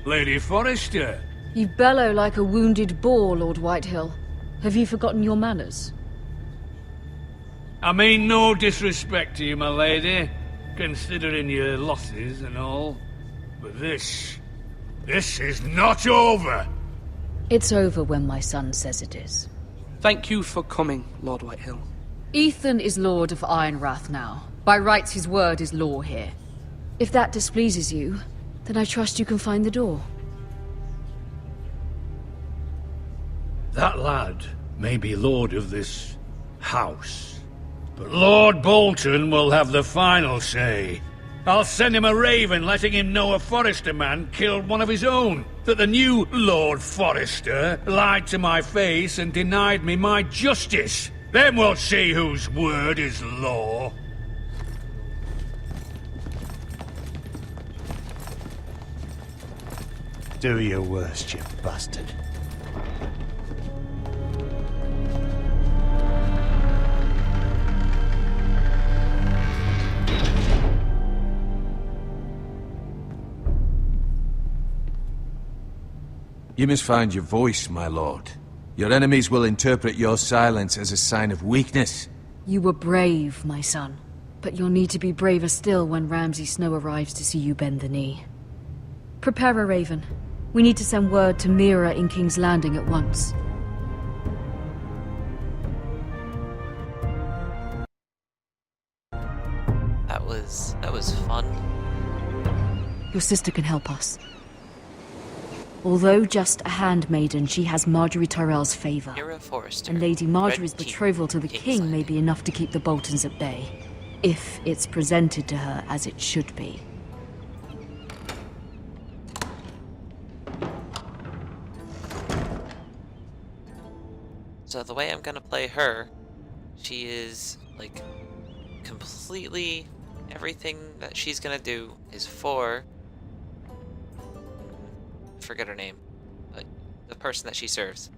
[SPEAKER 3] Lady Forrester.
[SPEAKER 9] You bellow like a wounded boar, Lord Whitehill. Have you forgotten your manners?
[SPEAKER 3] I mean no disrespect to you, my lady, considering your losses and all. But this is not over.
[SPEAKER 9] It's over when my son says it is.
[SPEAKER 12] Thank you for coming, Lord Whitehill.
[SPEAKER 9] Ethan is Lord of Ironrath now. By rights, his word is law here. If that displeases you, then I trust you can find the door.
[SPEAKER 3] That lad may be lord of this house, but Lord Bolton will have the final say. I'll send him a raven letting him know a Forrester man killed one of his own, that the new Lord Forrester lied to my face and denied me my justice. Then we'll see whose word is law.
[SPEAKER 13] Do your worst, you bastard.
[SPEAKER 7] You must find your voice, my lord. Your enemies will interpret your silence as a sign of weakness.
[SPEAKER 9] You were brave, my son. But you'll need to be braver still when Ramsay Snow arrives to see you bend the knee. Prepare a raven. We need to send word to Mira in King's Landing at once.
[SPEAKER 1] That was fun.
[SPEAKER 9] Your sister can help us. Although just a handmaiden, she has Marjorie Tyrell's favor.
[SPEAKER 1] Mira Forrester.
[SPEAKER 9] And Lady Marjorie's
[SPEAKER 1] Red Keep,
[SPEAKER 9] betrothal to the
[SPEAKER 1] King's
[SPEAKER 9] king may
[SPEAKER 1] Landing.
[SPEAKER 9] be enough to keep the Boltons at bay. If it's presented to her as it should be.
[SPEAKER 1] So the way I'm gonna play her, she is like completely everything that she's gonna do is for I forget her name, but the person that she serves,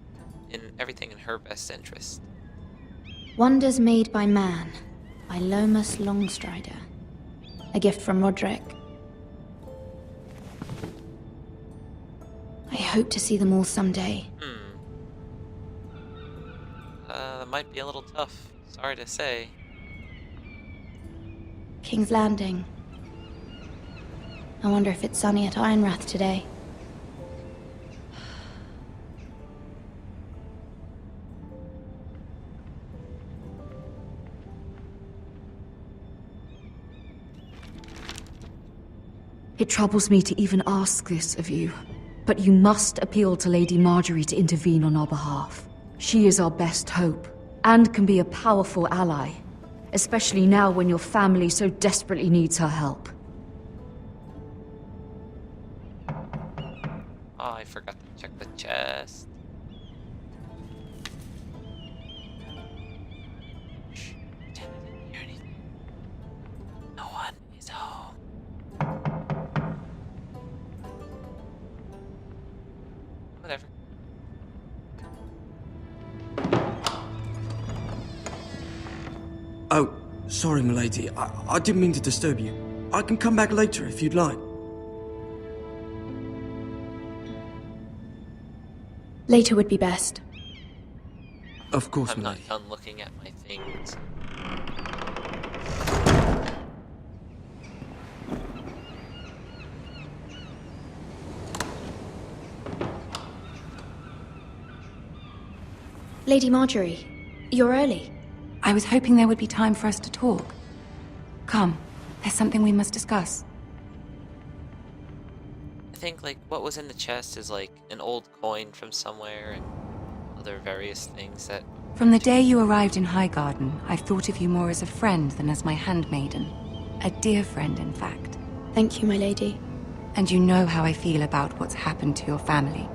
[SPEAKER 1] in everything in her best interest.
[SPEAKER 10] Wonders Made by Man, by Lomas Longstrider. A gift from Roderick. I hope to see them all someday.
[SPEAKER 1] That might be a little tough. Sorry to say.
[SPEAKER 10] King's Landing. I wonder if it's sunny at Ironrath today.
[SPEAKER 9] It troubles me to even ask this of you, but you must appeal to Lady Marjorie to intervene on our behalf. She is our best hope, and can be a powerful ally, especially now when your family so desperately needs her help.
[SPEAKER 1] Oh, I forgot to check the chest. Shh, pretend I didn't hear anything. No one is home. Whatever.
[SPEAKER 5] Oh, sorry, milady. I didn't mean to disturb you. I can come back later if you'd like.
[SPEAKER 10] Later would be best.
[SPEAKER 5] Of course,
[SPEAKER 1] I'm
[SPEAKER 5] milady.
[SPEAKER 1] not done looking at my things.
[SPEAKER 10] Lady Marjorie, you're early.
[SPEAKER 15] I was hoping there would be time for us to talk. Come, there's something we must discuss.
[SPEAKER 1] I think like what was in the chest is like an old coin from somewhere and other various things that
[SPEAKER 15] From the day you arrived in Highgarden, I've thought of you more as a friend than as my handmaiden. A dear friend, in fact.
[SPEAKER 10] Thank you, my lady.
[SPEAKER 15] And you know how I feel about what's happened to your family.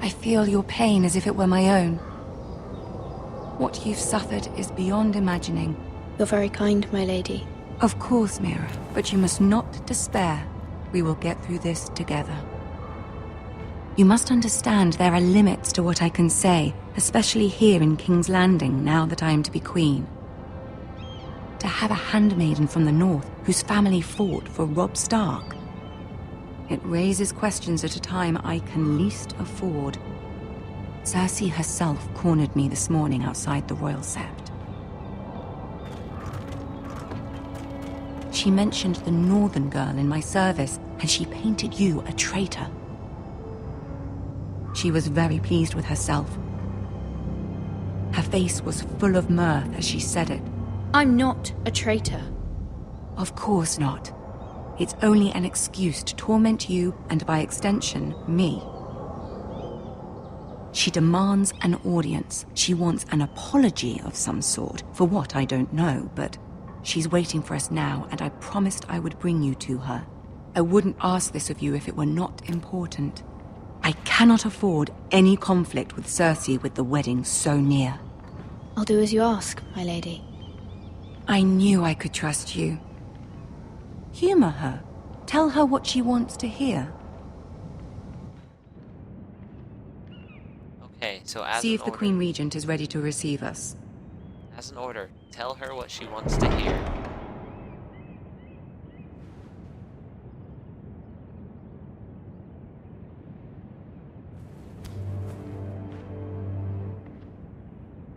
[SPEAKER 15] I feel your pain as if it were my own. What you've suffered is beyond imagining.
[SPEAKER 10] You're very kind, my lady.
[SPEAKER 15] Of course, Mira, but you must not despair. We will get through this together. You must understand there are limits to what I can say, especially here in King's Landing, now that I am to be queen. To have a handmaiden from the north whose family fought for Robb Stark. It raises questions at a time I can least afford. Cersei herself cornered me this morning outside the Royal Sept. She mentioned the northern girl in my service, and she painted you a traitor. She was very pleased with herself. Her face was full of mirth as she said it.
[SPEAKER 10] I'm not a traitor.
[SPEAKER 15] Of course not. It's only an excuse to torment you, and by extension, me. She demands an audience. She wants an apology of some sort, for what I don't know, but she's waiting for us now, and I promised I would bring you to her. I wouldn't ask this of you if it were not important. I cannot afford any conflict with Cersei with the wedding so near.
[SPEAKER 10] I'll do as you ask, my lady.
[SPEAKER 15] I knew I could trust you. Humor her. Tell her what she wants to hear.
[SPEAKER 1] Okay, so as
[SPEAKER 15] See
[SPEAKER 1] an
[SPEAKER 15] if the
[SPEAKER 1] order,
[SPEAKER 15] Queen Regent is ready to receive us.
[SPEAKER 1] as an order, tell her what she wants to hear.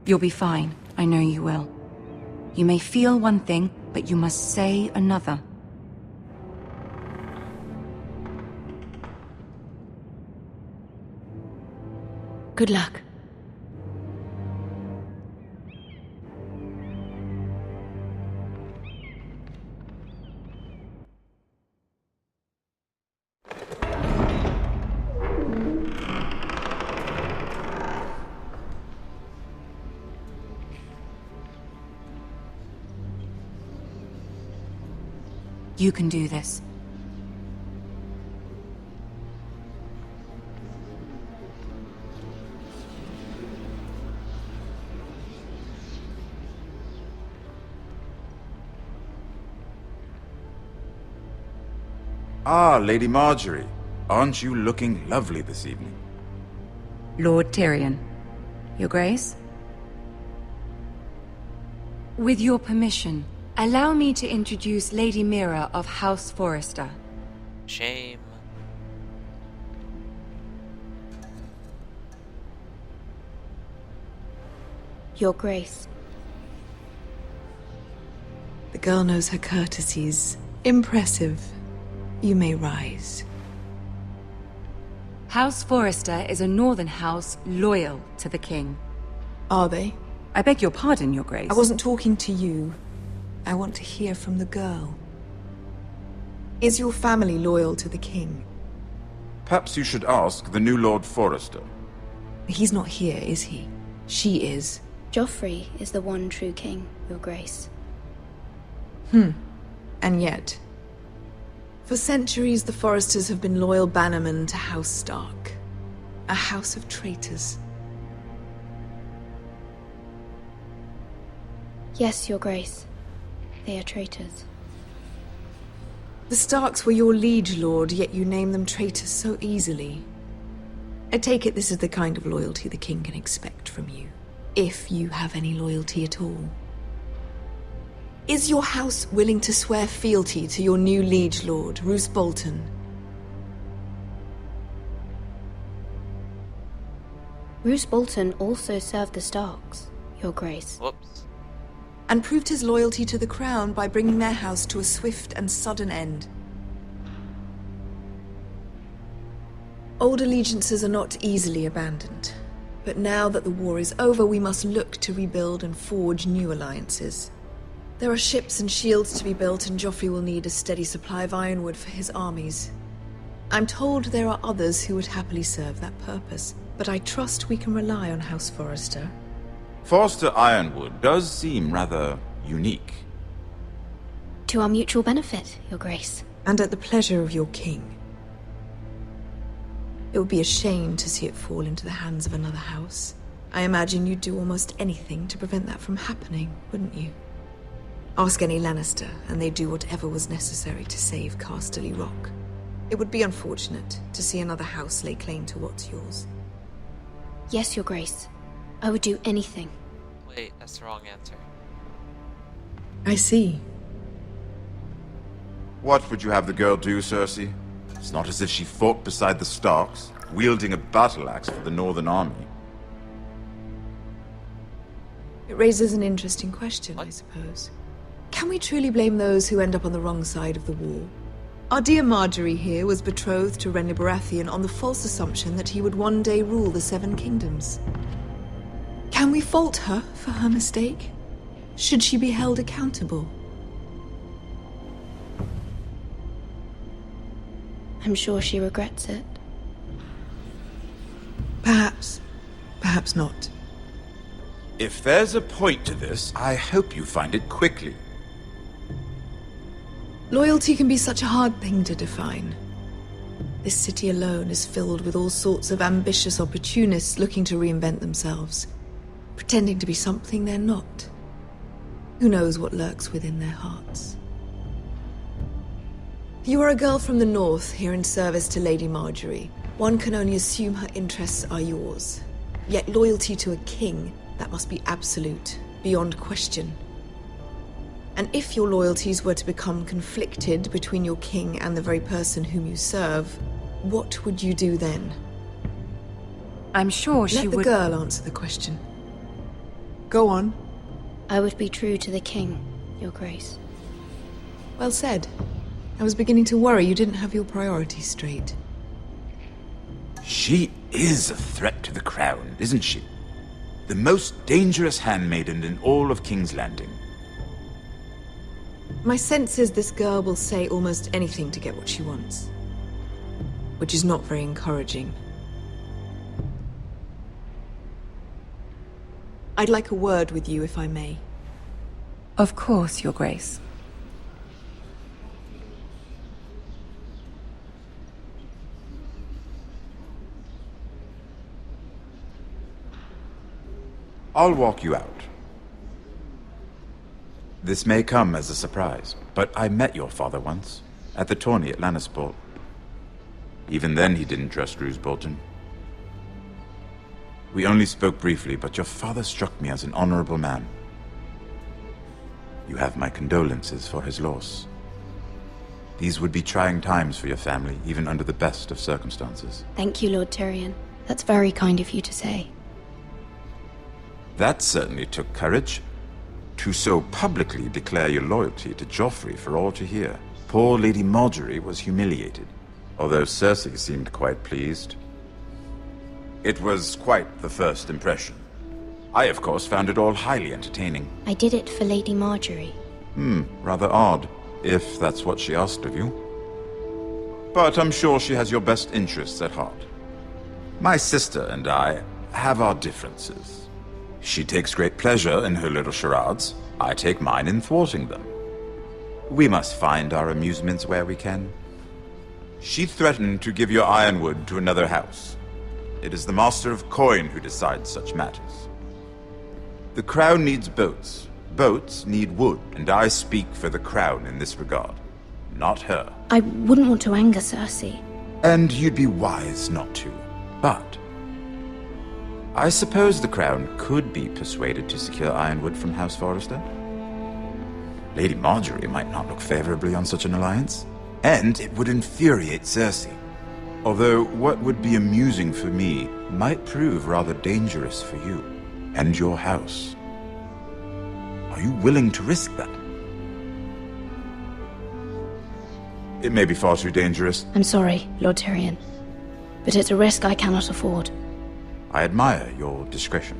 [SPEAKER 15] You'll be fine. I know you will. You may feel one thing, but you must say another.
[SPEAKER 9] Good luck.
[SPEAKER 15] You can do this.
[SPEAKER 16] Ah, Lady Marjorie. Aren't you looking lovely this evening?
[SPEAKER 15] Lord Tyrion. Your Grace? With your permission, allow me to introduce Lady Mira of House Forrester.
[SPEAKER 1] Shame.
[SPEAKER 10] Your Grace.
[SPEAKER 17] The girl knows her courtesies. Impressive. You may rise.
[SPEAKER 15] House Forrester is a northern house loyal to the king.
[SPEAKER 17] Are they?
[SPEAKER 15] I beg your pardon, Your Grace.
[SPEAKER 17] I wasn't talking to you. I want to hear from the girl. Is your family loyal to the king?
[SPEAKER 16] Perhaps you should ask the new Lord Forrester.
[SPEAKER 17] He's not here, is he? She is.
[SPEAKER 11] Joffrey is the one true king, Your Grace.
[SPEAKER 17] And yet... For centuries, the Forresters have been loyal bannermen to House Stark. A house of traitors.
[SPEAKER 11] Yes, Your Grace. They are traitors.
[SPEAKER 17] The Starks were your liege lord, yet you name them traitors so easily. I take it this is the kind of loyalty the king can expect from you. If you have any loyalty at all. Is your house willing to swear fealty to your new liege lord, Roose Bolton?
[SPEAKER 11] Roose Bolton also served the Starks, Your Grace.
[SPEAKER 1] Whoops.
[SPEAKER 17] And proved his loyalty to the crown by bringing their house to a swift and sudden end. Old allegiances are not easily abandoned. But now that the war is over, we must look to rebuild and forge new alliances. There are ships and shields to be built, and Joffrey will need a steady supply of ironwood for his armies. I'm told there are others who would happily serve that purpose, but I trust we can rely on House Forrester.
[SPEAKER 16] Forrester Ironwood does seem rather unique.
[SPEAKER 11] To our mutual benefit, Your Grace.
[SPEAKER 17] And at the pleasure of your king. It would be a shame to see it fall into the hands of another house. I imagine you'd do almost anything to prevent that from happening, wouldn't you? Ask any Lannister, and they'd do whatever was necessary to save Casterly Rock. It would be unfortunate to see another house lay claim to what's yours.
[SPEAKER 11] Yes, Your Grace. I would do anything.
[SPEAKER 1] Wait, that's the wrong answer.
[SPEAKER 17] I see.
[SPEAKER 16] What would you have the girl do, Cersei? It's not as if she fought beside the Starks, wielding a battle axe for the Northern Army.
[SPEAKER 17] It raises an interesting question, I suppose. Can we truly blame those who end up on the wrong side of the war? Our dear Marjorie here was betrothed to Renly Baratheon on the false assumption that he would one day rule the Seven Kingdoms. Can we fault her for her mistake? Should she be held accountable?
[SPEAKER 11] I'm sure she regrets it.
[SPEAKER 17] Perhaps. Perhaps not.
[SPEAKER 16] If there's a point to this, I hope you find it quickly.
[SPEAKER 17] Loyalty can be such a hard thing to define. This city alone is filled with all sorts of ambitious opportunists looking to reinvent themselves, pretending to be something they're not. Who knows what lurks within their hearts? You are a girl from the north, here in service to Lady Marjorie. One can only assume her interests are yours. Yet loyalty to a king, that must be absolute, beyond question. And if your loyalties were to become conflicted between your king and the very person whom you serve, what would you do then?
[SPEAKER 15] I'm sure she would...
[SPEAKER 17] Let the girl answer the question. Go on.
[SPEAKER 11] I would be true to the king, Your Grace.
[SPEAKER 17] Well said. I was beginning to worry you didn't have your priorities straight.
[SPEAKER 16] She is a threat to the crown, isn't she? The most dangerous handmaiden in all of King's Landing.
[SPEAKER 17] My sense is this girl will say almost anything to get what she wants. Which is not very encouraging. I'd like a word with you, if I may.
[SPEAKER 15] Of course, Your Grace.
[SPEAKER 16] I'll walk you out. This may come as a surprise, but I met your father once, at the tourney at Lannisport. Even then he didn't trust Roose Bolton. We only spoke briefly, but your father struck me as an honorable man. You have my condolences for his loss. These would be trying times for your family, even under the best of circumstances.
[SPEAKER 18] Thank you, Lord Tyrion. That's very kind of you to say.
[SPEAKER 16] That certainly took courage. To so publicly declare your loyalty to Joffrey for all to hear. Poor Lady Margaery was humiliated, although Cersei seemed quite pleased. It was quite the first impression. I, of course, found it all highly entertaining.
[SPEAKER 18] I did it for Lady Margaery.
[SPEAKER 16] Rather odd, if that's what she asked of you. But I'm sure she has your best interests at heart. My sister and I have our differences. She takes great pleasure in her little charades. I take mine in thwarting them. We must find our amusements where we can. She threatened to give your ironwood to another house. It is the Master of Coin who decides such matters. The Crown needs boats. Boats need wood, and I speak for the Crown in this regard, not her.
[SPEAKER 18] I wouldn't want to anger Cersei.
[SPEAKER 16] And you'd be wise not to. But I suppose the Crown could be persuaded to secure ironwood from House Forrester. Lady Margaery might not look favorably on such an alliance, and it would infuriate Cersei. Although what would be amusing for me might prove rather dangerous for you and your house. Are you willing to risk that? It may be far too dangerous.
[SPEAKER 18] I'm sorry, Lord Tyrion, but it's a risk I cannot afford.
[SPEAKER 16] I admire your discretion.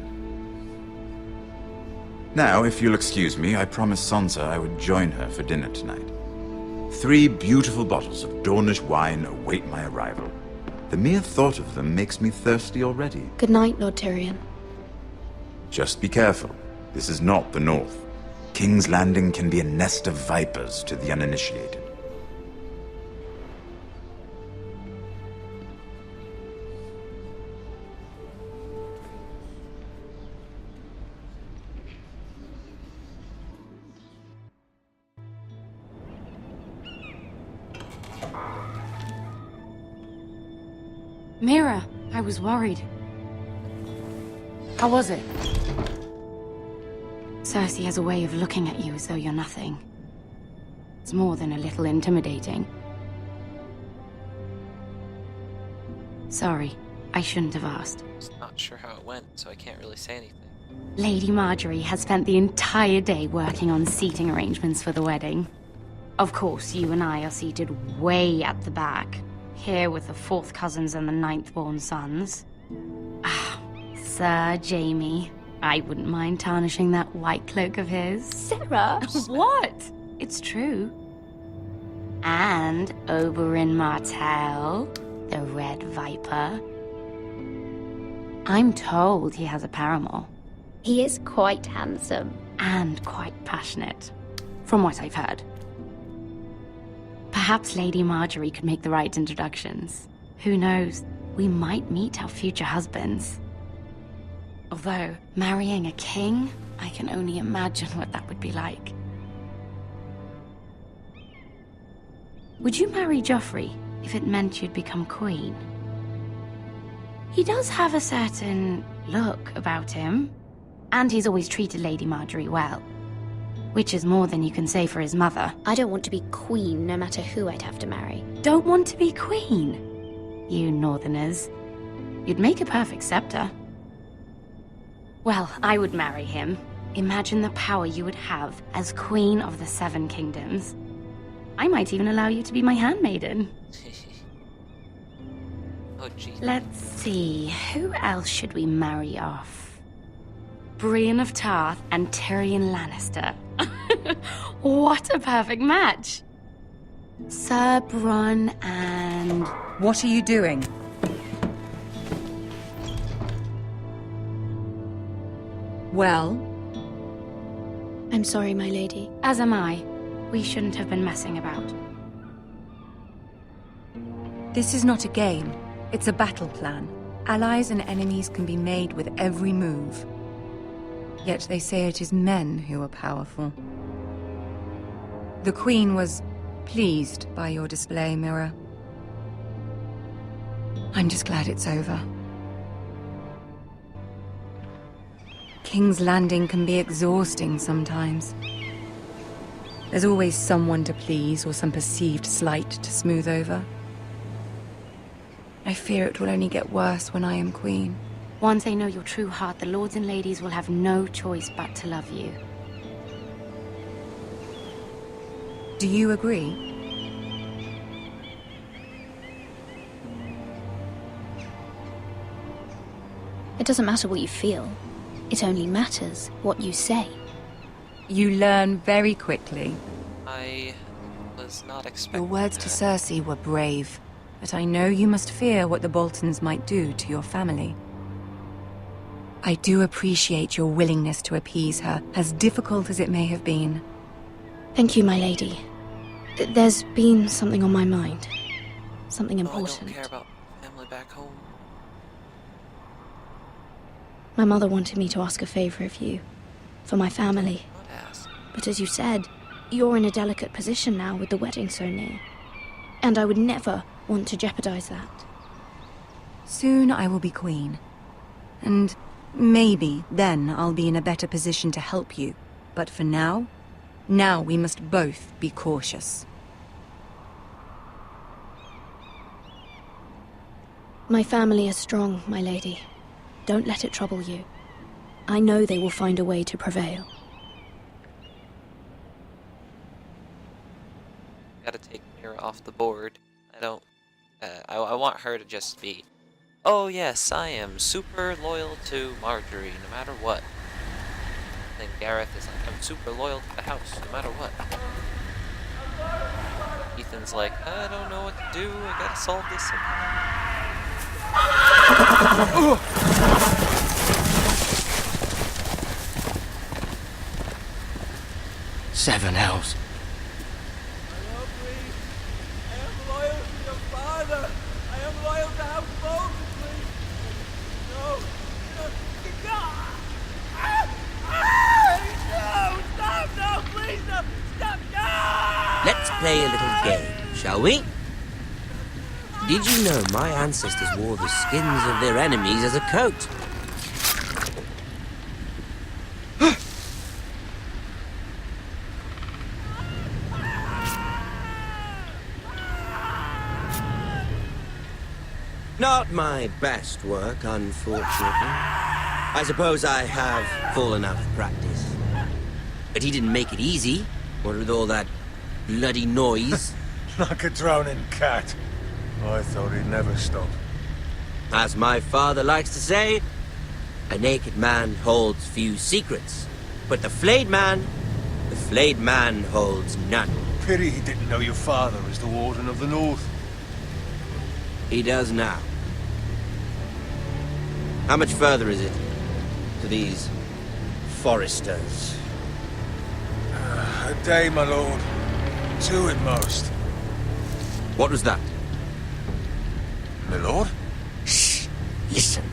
[SPEAKER 16] Now, if you'll excuse me, I promised Sansa I would join her for dinner tonight. 3 beautiful bottles of Dornish wine await my arrival. The mere thought of them makes me thirsty already.
[SPEAKER 18] Good night, Lord Tyrion.
[SPEAKER 16] Just be careful. This is not the North. King's Landing can be a nest of vipers to the uninitiated.
[SPEAKER 15] Mira, I was worried. How was it? Cersei has a way of looking at you as though you're nothing. It's more than a little intimidating. Sorry, I shouldn't have asked.
[SPEAKER 1] I'm not sure how it went, so I can't really say anything.
[SPEAKER 15] Lady Margaery has spent the entire day working on seating arrangements for the wedding. Of course, you and I are seated way at the back, here with the 4th cousins and the 9th-born sons. Sir Jaime. I wouldn't mind tarnishing that white cloak of his.
[SPEAKER 18] Sarah!
[SPEAKER 15] What? It's true. And Oberyn Martell, the Red Viper. I'm told he has a paramour.
[SPEAKER 18] He is quite handsome.
[SPEAKER 15] And quite passionate, from what I've heard. Perhaps Lady Margaery could make the right introductions. Who knows? We might meet our future husbands. Although, marrying a king, I can only imagine what that would be like. Would you marry Joffrey if it meant you'd become queen? He does have a certain look about him, and he's always treated Lady Margaery well. Which is more than you can say for his mother.
[SPEAKER 18] I don't want to be queen, no matter who I'd have to marry.
[SPEAKER 15] Don't want to be queen? You northerners. You'd make a perfect scepter. Well, I would marry him. Imagine the power you would have as Queen of the 7 Kingdoms. I might even allow you to be my handmaiden.
[SPEAKER 1] Oh, gee.
[SPEAKER 15] Let's see, who else should we marry off? Brienne of Tarth and Tyrion Lannister. What a perfect match! Sir Bronn and...
[SPEAKER 19] What are you doing? Well?
[SPEAKER 18] I'm sorry, my lady.
[SPEAKER 15] As am I. We shouldn't have been messing about.
[SPEAKER 19] This is not a game. It's a battle plan. Allies and enemies can be made with every move.
[SPEAKER 15] Yet they say it is men who are powerful. The Queen was pleased by your display, Mira. I'm just glad it's over. King's Landing can be exhausting sometimes. There's always someone to please or some perceived slight to smooth over. I fear it will only get worse when I am queen.
[SPEAKER 18] Once they know your true heart, the lords and ladies will have no choice but to love you.
[SPEAKER 15] Do you agree?
[SPEAKER 18] It doesn't matter what you feel. It only matters what you say.
[SPEAKER 15] You learn very quickly.
[SPEAKER 1] I was not expecting
[SPEAKER 15] Your words to
[SPEAKER 1] that.
[SPEAKER 15] Cersei were brave, but I know you must fear what the Boltons might do to your family. I do appreciate your willingness to appease her, as difficult as it may have been.
[SPEAKER 18] Thank you, my lady. There's been something on my mind. Something important.
[SPEAKER 1] I don't care about family back home.
[SPEAKER 18] My mother wanted me to ask a favor of you. For my family. But as you said, you're in a delicate position now with the wedding so near. And I would never want to jeopardize that.
[SPEAKER 15] Soon I will be queen. And maybe then I'll be in a better position to help you. But for now we must both be cautious.
[SPEAKER 18] My family is strong, my lady. Don't let it trouble you. I know they will find a way to prevail.
[SPEAKER 1] Gotta take Mira off the board. I want her to just be, oh yes, I am super loyal to Marjorie, no matter what. Then Gareth is like, I'm super loyal to the house, no matter what. Ethan's like, I don't know what to do, I gotta solve this somehow.
[SPEAKER 5] Seven hells.
[SPEAKER 20] Let's play a little game, shall we? Did you know my ancestors wore the skins of their enemies as a coat? Not my best work, unfortunately. I suppose I have fallen out of practice. But he didn't make it easy, what with all that bloody noise.
[SPEAKER 7] Like a drowning cat. I thought he'd never stop.
[SPEAKER 20] As my father likes to say, a naked man holds few secrets. But the flayed man holds none.
[SPEAKER 7] Pity he didn't know your father was the Warden of the North.
[SPEAKER 20] He does now. How much further is it to these Forresters?
[SPEAKER 7] A day, my lord. 2 at most.
[SPEAKER 20] What was that?
[SPEAKER 7] My lord?
[SPEAKER 20] Shh! Listen.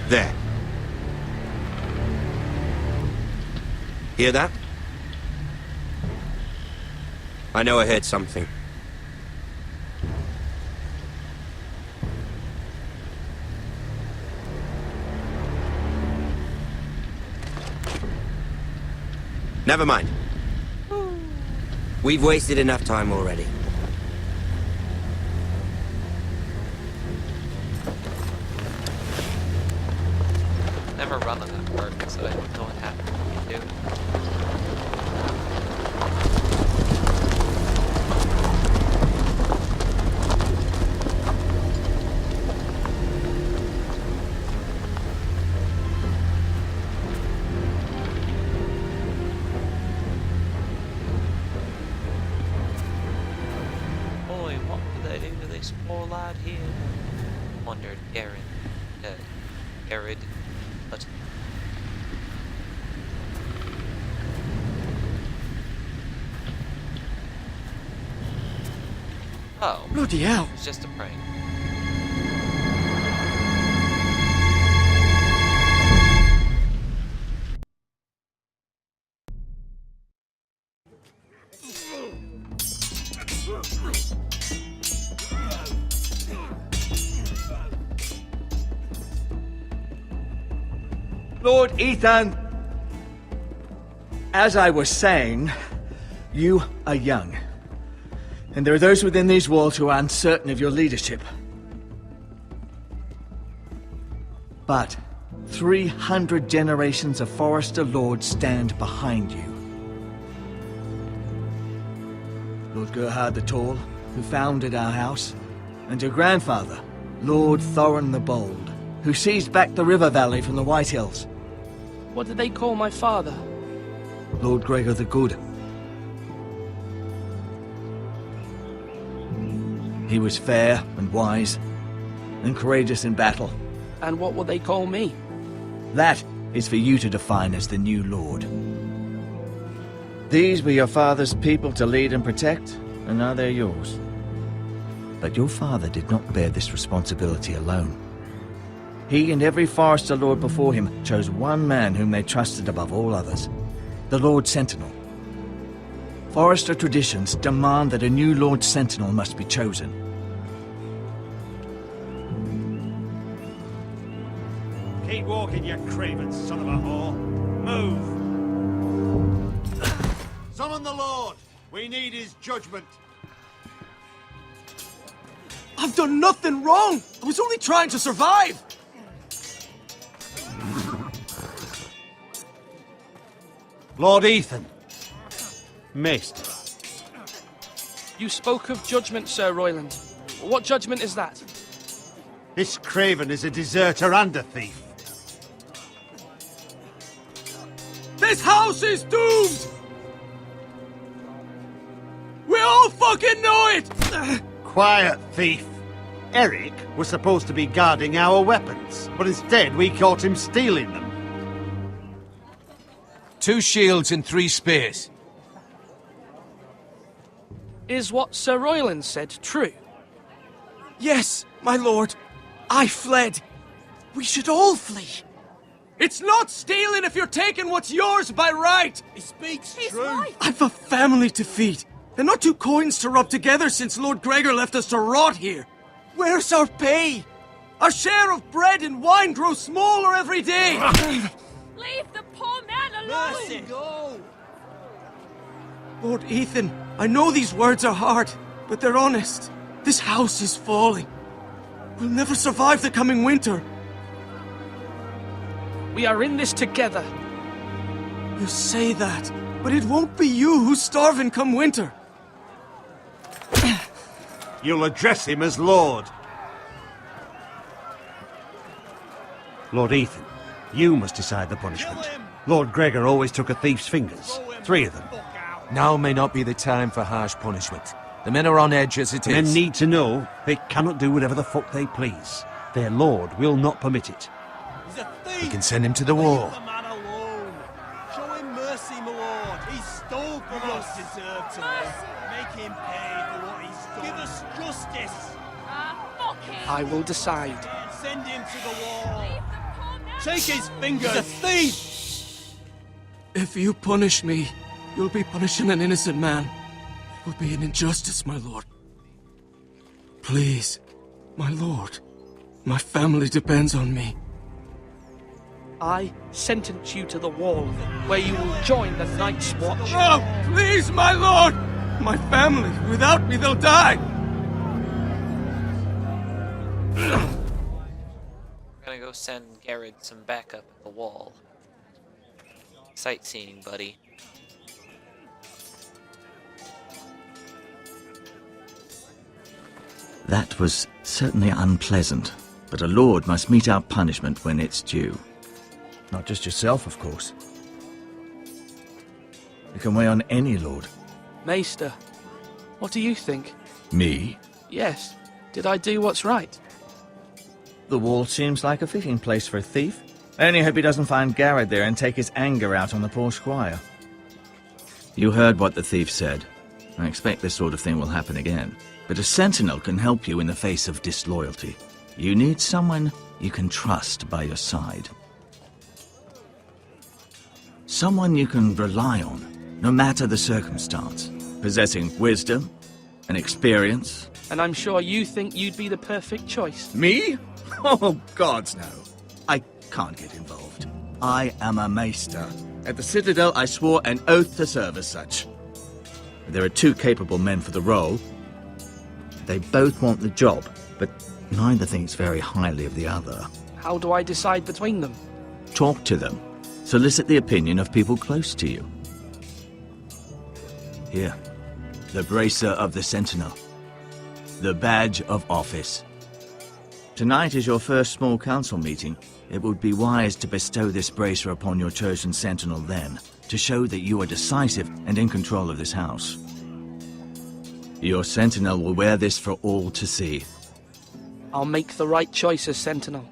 [SPEAKER 20] There. Hear that? I know I heard something. Never mind. We've wasted enough time already.
[SPEAKER 1] Never run on that part, so I don't know what happened. What you do. Boy, what do they do to this poor lad here? Wondered Garrett. But oh,
[SPEAKER 5] bloody hell!
[SPEAKER 1] It's just a prank.
[SPEAKER 8] Lord Ethan! As I was saying, you are young. And there are those within these walls who are uncertain of your leadership. But 300 generations of Forrester Lords stand behind you. Lord Gerhard the Tall, who founded our house, and your grandfather, Lord Thorin the Bold, who seized back the river valley from the White Hills.
[SPEAKER 12] What did they call my father?
[SPEAKER 8] Lord Gregor the Good. He was fair and wise, and courageous in battle.
[SPEAKER 12] And what will they call me?
[SPEAKER 8] That is for you to define as the new Lord. These were your father's people to lead and protect, and now they're yours. But your father did not bear this responsibility alone. He and every Forrester Lord before him chose one man whom they trusted above all others, the Lord Sentinel. Forrester traditions demand that a new Lord Sentinel must be chosen.
[SPEAKER 13] Keep walking, you craven son of a whore. Move! Summon the Lord! We need his judgment.
[SPEAKER 4] I've done nothing wrong! I was only trying to survive!
[SPEAKER 13] Lord Ethan. Maester.
[SPEAKER 12] You spoke of judgment, Sir Royland. What judgment is that?
[SPEAKER 13] This craven is a deserter and a thief.
[SPEAKER 4] This house is doomed! We all fucking know it!
[SPEAKER 13] Quiet, thief. Eric was supposed to be guarding our weapons, but instead we caught him stealing them.
[SPEAKER 7] 2 shields and 3 spears.
[SPEAKER 12] Is what Sir Royland said true?
[SPEAKER 4] Yes, my lord. I fled. We should all flee. It's not stealing if you're taking what's yours by right.
[SPEAKER 13] He speaks
[SPEAKER 10] He's
[SPEAKER 13] true.
[SPEAKER 10] right.
[SPEAKER 4] I've a family to feed, and not 2 coins to rub together since Lord Gregor left us to rot here. Where's our pay? Our share of bread and wine grows smaller every day.
[SPEAKER 10] Leave the poor man alone!
[SPEAKER 13] Mercy, go!
[SPEAKER 4] Lord Ethan, I know these words are hard, but they're honest. This house is falling. We'll never survive the coming winter.
[SPEAKER 12] We are in this together.
[SPEAKER 4] You say that, but it won't be you who's starving come winter.
[SPEAKER 13] You'll address him as Lord. Lord Ethan, you must decide the punishment. Lord Gregor always took a thief's fingers. 3 of them.
[SPEAKER 7] Now may not be the time for harsh punishment. The men are on edge as it is.
[SPEAKER 13] Men need to know they cannot do whatever the fuck they please. Their lord will not permit it.
[SPEAKER 7] He's a thief! We can send him to the wall.
[SPEAKER 2] The man alone. Show him mercy, my lord. He stole from us. Deserve to make him pay for what he stole. Give us justice.
[SPEAKER 10] Fuck him!
[SPEAKER 12] I will decide.
[SPEAKER 2] Send him to the wall. Take his fingers. He's a thief.
[SPEAKER 4] If you punish me, you'll be punishing an innocent man. It will be an injustice, my lord. Please, my lord. My family depends on me.
[SPEAKER 12] I sentence you to the wall, where you will join the Night's Watch.
[SPEAKER 4] No, please, my lord! My family, without me, they'll die!
[SPEAKER 1] We're gonna go send Garrett some backup at the wall. Sightseeing, buddy.
[SPEAKER 8] That was certainly unpleasant, but a lord must mete out punishment when it's due. Not just yourself, of course. You can weigh on any lord.
[SPEAKER 12] Maester, what do you think?
[SPEAKER 8] Me?
[SPEAKER 12] Yes. Did I do what's right?
[SPEAKER 8] The wall seems like a fitting place for a thief. I only hope he doesn't find Garrett there and take his anger out on the poor squire. You heard what the thief said. I expect this sort of thing will happen again. But a sentinel can help you in the face of disloyalty. You need someone you can trust by your side. Someone you can rely on, no matter the circumstance. Possessing wisdom, and experience.
[SPEAKER 12] And I'm sure you think you'd be the perfect choice.
[SPEAKER 8] Me? Oh, gods, no. I can't get involved. I am a maester. At the Citadel, I swore an oath to serve as such. There are 2 capable men for the role. They both want the job, but neither thinks very highly of the other.
[SPEAKER 12] How do I decide between them?
[SPEAKER 8] Talk to them. Solicit the opinion of people close to you. Here, the bracer of the Sentinel. The badge of office. Tonight is your first small council meeting. It would be wise to bestow this bracer upon your chosen Sentinel then, to show that you are decisive and in control of this house. Your Sentinel will wear this for all to see.
[SPEAKER 12] I'll make the right choice as Sentinel.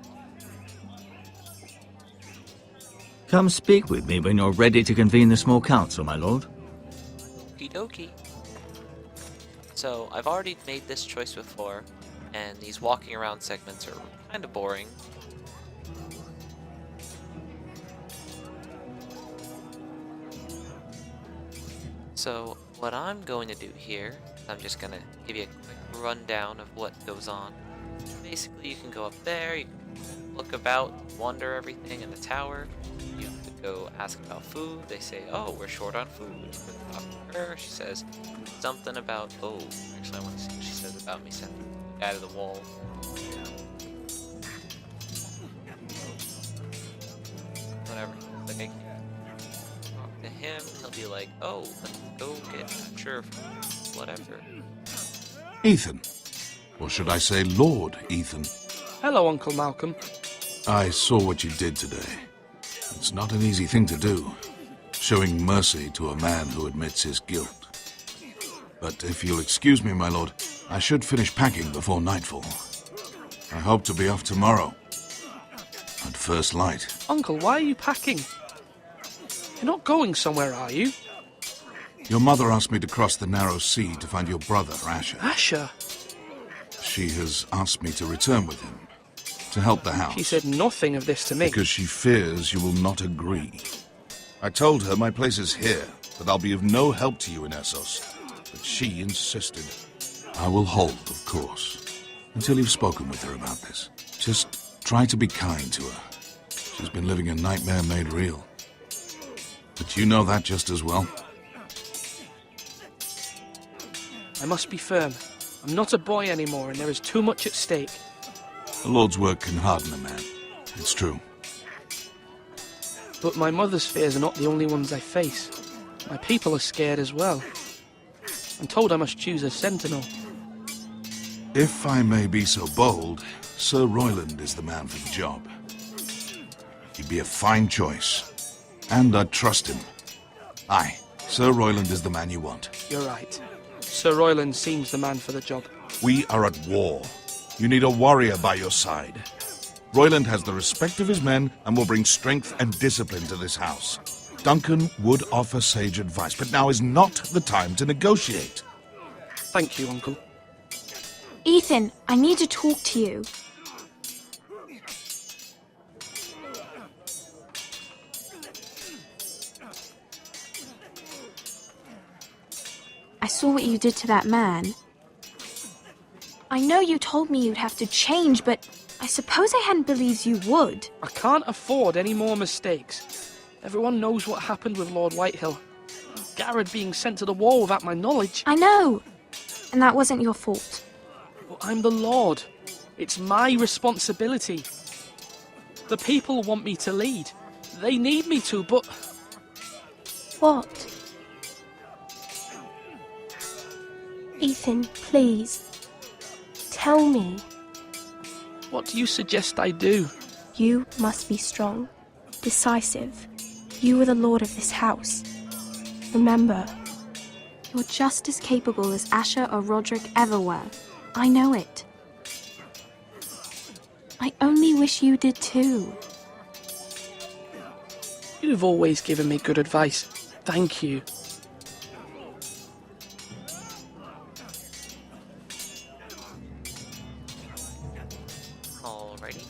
[SPEAKER 8] Come speak with me when you're ready to convene the small council, my lord.
[SPEAKER 1] Okie dokie. So, I've already made this choice before, and these walking around segments are kind of boring. So, what I'm going to do here, I'm just going to give you a quick rundown of what goes on. Basically, you can go up there, you can look about, wander everything in the tower. You have to go ask about food. They say, oh, we're short on food. You go talk to her. She says something about, oh, actually I want to see what she says about me sending the guy to the wall. Whatever. Like, I can talk to him. He'll be like, oh, let's go get sure, whatever.
[SPEAKER 6] Ethan. Or should I say Lord Ethan?
[SPEAKER 12] Hello, Uncle Malcolm.
[SPEAKER 6] I saw what you did today. It's not an easy thing to do, showing mercy to a man who admits his guilt. But if you'll excuse me, my lord, I should finish packing before nightfall. I hope to be off tomorrow, at first light.
[SPEAKER 12] Uncle, why are you packing? You're not going somewhere, are you?
[SPEAKER 6] Your mother asked me to cross the narrow sea to find your brother, Asher.
[SPEAKER 12] Asher?
[SPEAKER 6] She has asked me to return with him, to help the house.
[SPEAKER 12] She said nothing of this to me.
[SPEAKER 6] Because she fears you will not agree. I told her my place is here, that I'll be of no help to you in Essos. But she insisted. I will hold, of course, until you've spoken with her about this. Just try to be kind to her. She's been living a nightmare made real. But you know that just as well.
[SPEAKER 12] I must be firm. I'm not a boy anymore, and there is too much at stake.
[SPEAKER 6] The Lord's work can harden a man. It's true.
[SPEAKER 12] But my mother's fears are not the only ones I face. My people are scared as well. I'm told I must choose a sentinel.
[SPEAKER 6] If I may be so bold, Sir Royland is the man for the job. He'd be a fine choice. And I'd trust him. Aye, Sir Royland is the man you want.
[SPEAKER 12] You're right. Sir Royland seems the man for the job.
[SPEAKER 6] We are at war. You need a warrior by your side. Royland has the respect of his men and will bring strength and discipline to this house. Duncan would offer sage advice, but now is not the time to negotiate.
[SPEAKER 12] Thank you, Uncle.
[SPEAKER 10] Ethan, I need to talk to you. I saw what you did to that man. I know you told me you'd have to change, but I suppose I hadn't believed you would.
[SPEAKER 12] I can't afford any more mistakes. Everyone knows what happened with Lord Whitehill. Garrett being sent to the wall without my knowledge.
[SPEAKER 10] I know. And that wasn't your fault.
[SPEAKER 12] But I'm the Lord. It's my responsibility. The people want me to lead. They need me to, but...
[SPEAKER 10] What?
[SPEAKER 21] Ethan, please. Tell me.
[SPEAKER 12] What do you suggest I do?
[SPEAKER 21] You must be strong, decisive. You are the lord of this house. Remember,
[SPEAKER 10] you're just as capable as Asher or Roderick ever were. I know it. I only wish you did too.
[SPEAKER 12] You've always given me good advice. Thank you.
[SPEAKER 1] Alrighty.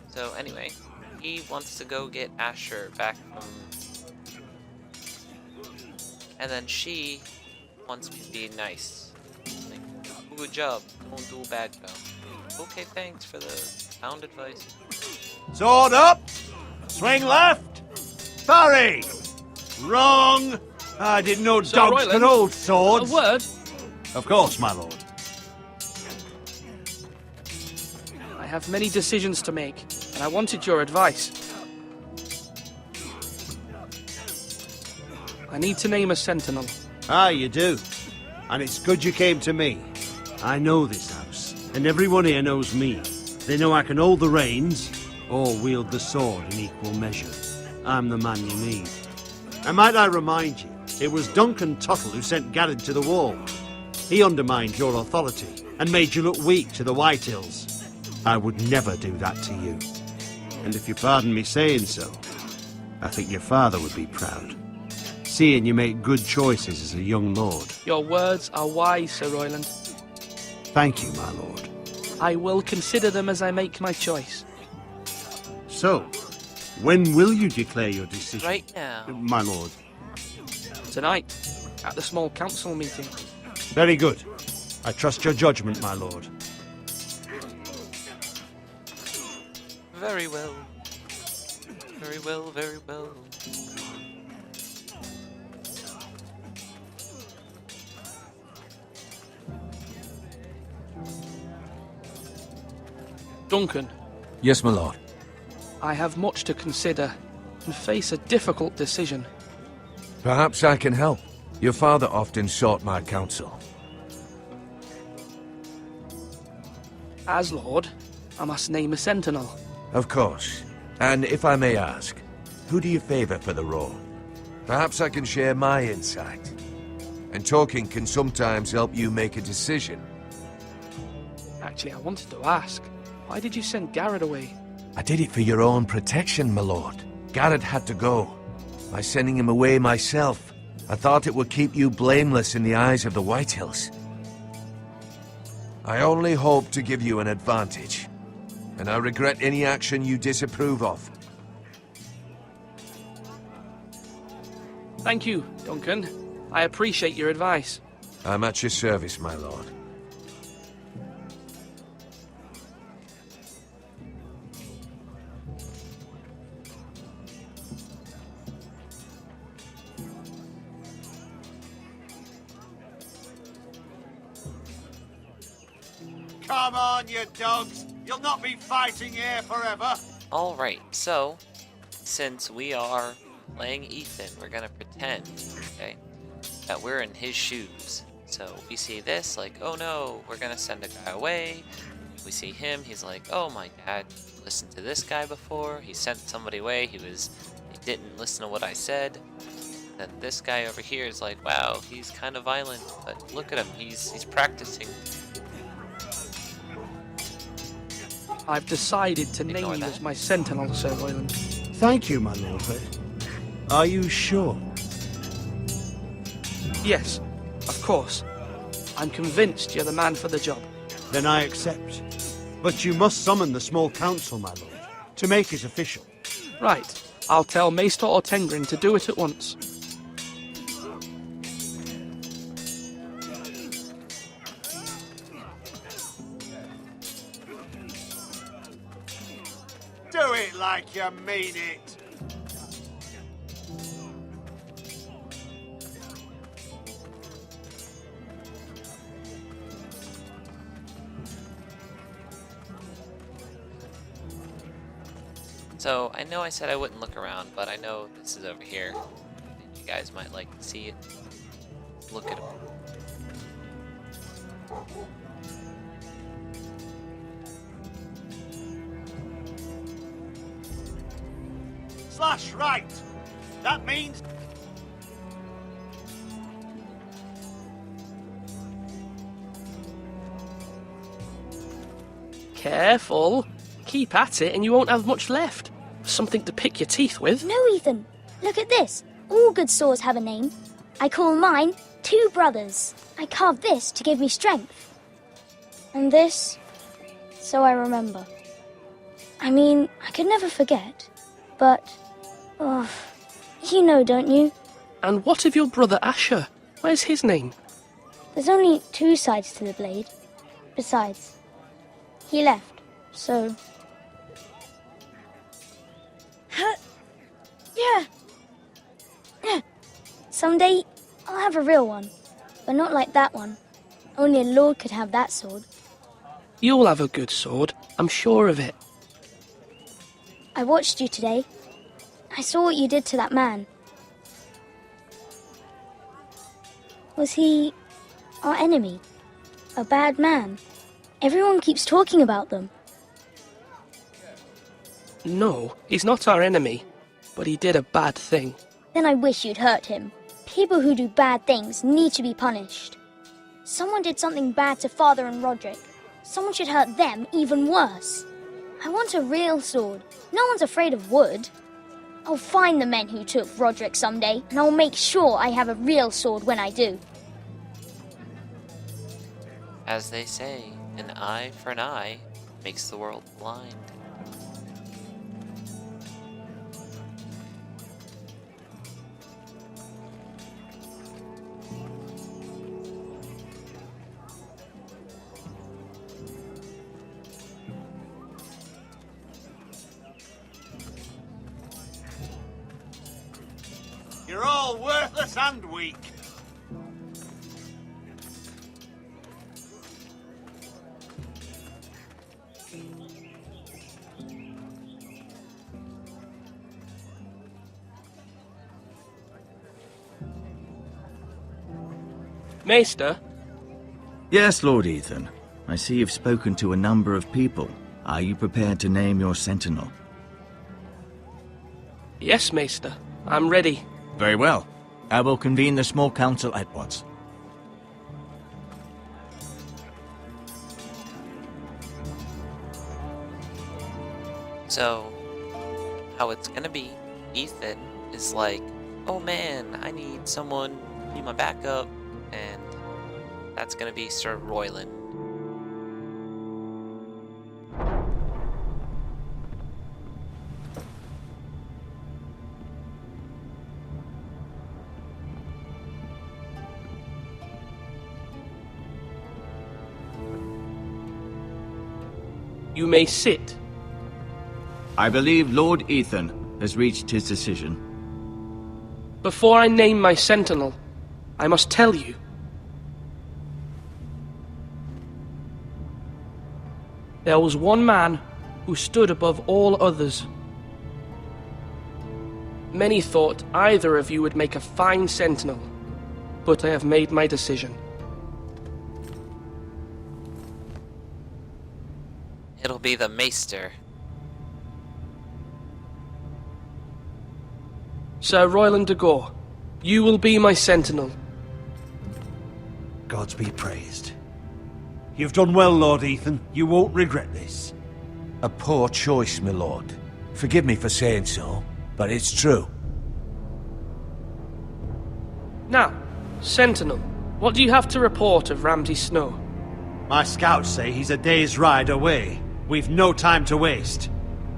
[SPEAKER 1] So anyway, he wants to go get Asher back from... And then she wants me to be nice. Good job. Don't do bad, pal. Okay, thanks for the sound advice.
[SPEAKER 13] Sword up! Swing left! Parry! Wrong! I didn't know
[SPEAKER 12] Sir
[SPEAKER 13] dogs
[SPEAKER 12] Royland,
[SPEAKER 13] could hold swords.
[SPEAKER 12] A word?
[SPEAKER 13] Of course, my lord.
[SPEAKER 12] I have many decisions to make, and I wanted your advice. I need to name a sentinel.
[SPEAKER 13] Ah, you do. And it's good you came to me. I know this house, and everyone here knows me. They know I can hold the reins, or wield the sword in equal measure. I'm the man you need. And might I remind you, it was Duncan Tuttle who sent Garrett to the wall. He undermined your authority, and made you look weak to the Whitehills. I would never do that to you. And if you pardon me saying so, I think your father would be proud. Seeing you make good choices as a young lord.
[SPEAKER 12] Your words are wise, Sir Royland.
[SPEAKER 13] Thank you, my lord.
[SPEAKER 12] I will consider them as I make my choice.
[SPEAKER 13] So, when will you declare your decision?
[SPEAKER 1] Right now.
[SPEAKER 13] My lord.
[SPEAKER 12] Tonight, at the small council meeting.
[SPEAKER 13] Very good. I trust your judgment, my lord.
[SPEAKER 1] Very well. Very well, very well.
[SPEAKER 12] Duncan,
[SPEAKER 7] Yes, my lord.
[SPEAKER 12] I have much to consider and face a difficult decision.
[SPEAKER 7] Perhaps I can help. Your father often sought my counsel.
[SPEAKER 12] As Lord, I must name a sentinel.
[SPEAKER 7] Of course. And if I may ask, who do you favor for the role? Perhaps I can share my insight. And talking can sometimes help you make a decision.
[SPEAKER 12] Actually, I wanted to ask, why did you send Garrett away?
[SPEAKER 7] I did it for your own protection, my lord. Garrett had to go. By sending him away myself, I thought it would keep you blameless in the eyes of the Whitehills. I only hope to give you an advantage, and I regret any action you disapprove of.
[SPEAKER 12] Thank you, Duncan. I appreciate your advice.
[SPEAKER 7] I'm at your service, my lord.
[SPEAKER 13] Come on, you dogs! You'll not be fighting here forever!
[SPEAKER 1] Alright, so, since we are playing Ethan, we're gonna pretend, okay, that we're in his shoes. So we see this, like, oh no, we're gonna send a guy away. We see him, he's like, oh, my dad listened to this guy before. He sent somebody away, he didn't listen to what I said. Then this guy over here is like, wow, he's kind of violent, but look at him, he's practicing.
[SPEAKER 12] I've decided to name
[SPEAKER 1] Ignore
[SPEAKER 12] you
[SPEAKER 1] that.
[SPEAKER 12] as my sentinel, Sir Royland.
[SPEAKER 13] Thank you, my lord. Are you sure?
[SPEAKER 12] Yes, of course. I'm convinced you're the man for the job.
[SPEAKER 13] Then I accept. But you must summon the small council, my lord, to make it official.
[SPEAKER 12] Right. I'll tell Maester Ortengrin to do it at once.
[SPEAKER 13] Do it like you mean it!
[SPEAKER 1] So, I know I said I wouldn't look around, but I know this is over here. And you guys might like to see it. Look at him.
[SPEAKER 13] Slash right! That means...
[SPEAKER 12] Careful. Keep at it and you won't have much left. Something to pick your teeth with.
[SPEAKER 11] No, Ethan. Look at this. All good swords have a name. I call mine Two Brothers. I carved this to give me strength. And this, so I remember. I mean, I could never forget. But, oh, you know, don't you?
[SPEAKER 12] And what of your brother Asher? Where's his name?
[SPEAKER 11] There's only two sides to the blade. Besides, he left, so... Yeah. Someday, I'll have a real one. But not like that one. Only a lord could have that sword.
[SPEAKER 12] You'll have a good sword, I'm sure of it.
[SPEAKER 11] I watched you today. I saw what you did to that man. Was he our enemy? A bad man? Everyone keeps talking about them.
[SPEAKER 12] No, he's not our enemy, but he did a bad thing.
[SPEAKER 11] Then I wish you'd hurt him. People who do bad things need to be punished. Someone did something bad to Father and Roderick. Someone should hurt them even worse. I want a real sword. No one's afraid of wood. I'll find the men who took Roderick someday, and I'll make sure I have a real sword when I do.
[SPEAKER 1] As they say, an eye for an eye makes the world blind.
[SPEAKER 13] You're all worthless and weak.
[SPEAKER 12] Maester?
[SPEAKER 8] Yes, Lord Ethan. I see you've spoken to a number of people. Are you prepared to name your sentinel?
[SPEAKER 12] Yes, Maester. I'm ready.
[SPEAKER 8] Very well. I will convene the small council at once.
[SPEAKER 1] So, how it's gonna be, Ethan is like, oh man, I need someone to be my backup, and that's gonna be Sir Royland.
[SPEAKER 12] You may sit.
[SPEAKER 8] I believe Lord Ethan has reached his decision.
[SPEAKER 12] Before I name my sentinel, I must tell you. There was one man who stood above all others. Many thought either of you would make a fine sentinel, but I have made my decision.
[SPEAKER 1] It'll be the Maester.
[SPEAKER 12] Sir Royland de Gore, you will be my sentinel.
[SPEAKER 13] Gods be praised. You've done well, Lord Ethan. You won't regret this.
[SPEAKER 7] A poor choice, my lord. Forgive me for saying so, but it's true.
[SPEAKER 12] Now, sentinel, what do you have to report of Ramsay Snow?
[SPEAKER 13] My scouts say he's a day's ride away. We've no time to waste.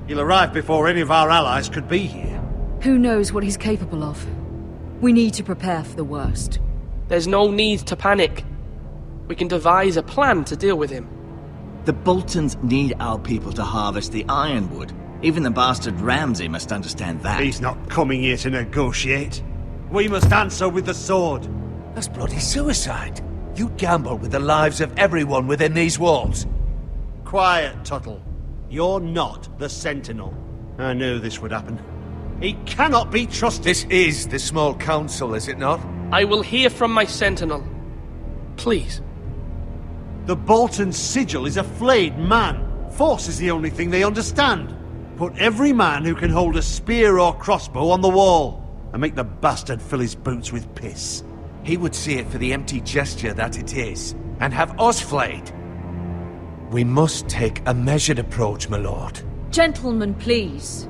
[SPEAKER 13] He'll arrive before any of our allies could be here.
[SPEAKER 9] Who knows what he's capable of? We need to prepare for the worst.
[SPEAKER 12] There's no need to panic. We can devise a plan to deal with him.
[SPEAKER 8] The Boltons need our people to harvest the ironwood. Even the bastard Ramsay must understand that.
[SPEAKER 13] He's not coming here to negotiate. We must answer with the sword.
[SPEAKER 7] That's bloody suicide. You gamble with the lives of everyone within these walls.
[SPEAKER 13] Quiet, Tuttle. You're not the Sentinel. I knew this would happen. He cannot be trusted.
[SPEAKER 7] This is the small council, is it not?
[SPEAKER 12] I will hear from my sentinel. Please.
[SPEAKER 13] The Bolton sigil is a flayed man. Force is the only thing they understand. Put every man who can hold a spear or crossbow on the wall, and make the bastard fill his boots with piss.
[SPEAKER 7] He would see it for the empty gesture that it is, and have us flayed. We must take a measured approach, my lord.
[SPEAKER 9] Gentlemen, please.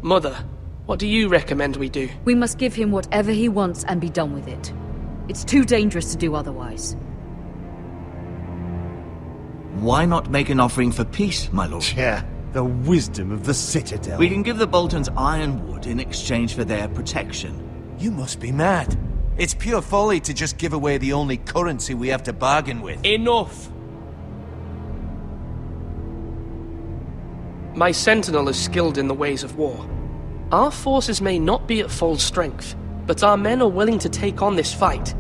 [SPEAKER 12] Mother, what do you recommend we do?
[SPEAKER 9] We must give him whatever he wants and be done with it. It's too dangerous to do otherwise.
[SPEAKER 8] Why not make an offering for peace, my lord?
[SPEAKER 13] Yeah, the wisdom of the Citadel.
[SPEAKER 8] We can give the Boltons ironwood in exchange for their protection.
[SPEAKER 7] You must be mad. It's pure folly to just give away the only currency we have to bargain with.
[SPEAKER 12] Enough! My sentinel is skilled in the ways of war. Our forces may not be at full strength, but our men are willing to take on this fight.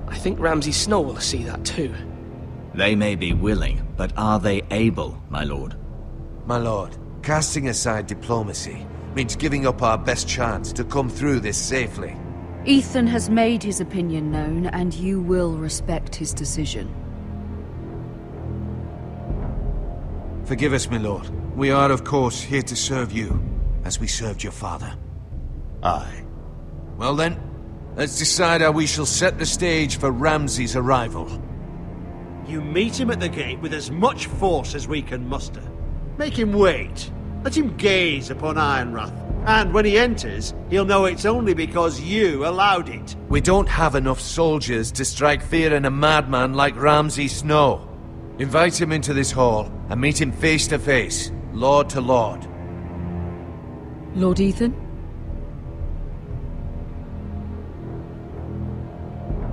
[SPEAKER 12] I think Ramsay Snow will see that too.
[SPEAKER 8] They may be willing, but are they able, my lord?
[SPEAKER 7] My lord, casting aside diplomacy means giving up our best chance to come through this safely.
[SPEAKER 9] Ethan has made his opinion known, and you will respect his decision.
[SPEAKER 7] Forgive us, my lord. We are, of course, here to serve you, as we served your father.
[SPEAKER 13] Aye.
[SPEAKER 7] Well then, let's decide how we shall set the stage for Ramsay's arrival.
[SPEAKER 13] You meet him at the gate with as much force as we can muster. Make him wait. Let him gaze upon Ironrath. And when he enters, he'll know it's only because you allowed it.
[SPEAKER 7] We don't have enough soldiers to strike fear in a madman like Ramsay Snow. Invite him into this hall and meet him face to face, lord to lord.
[SPEAKER 9] Lord Ethan?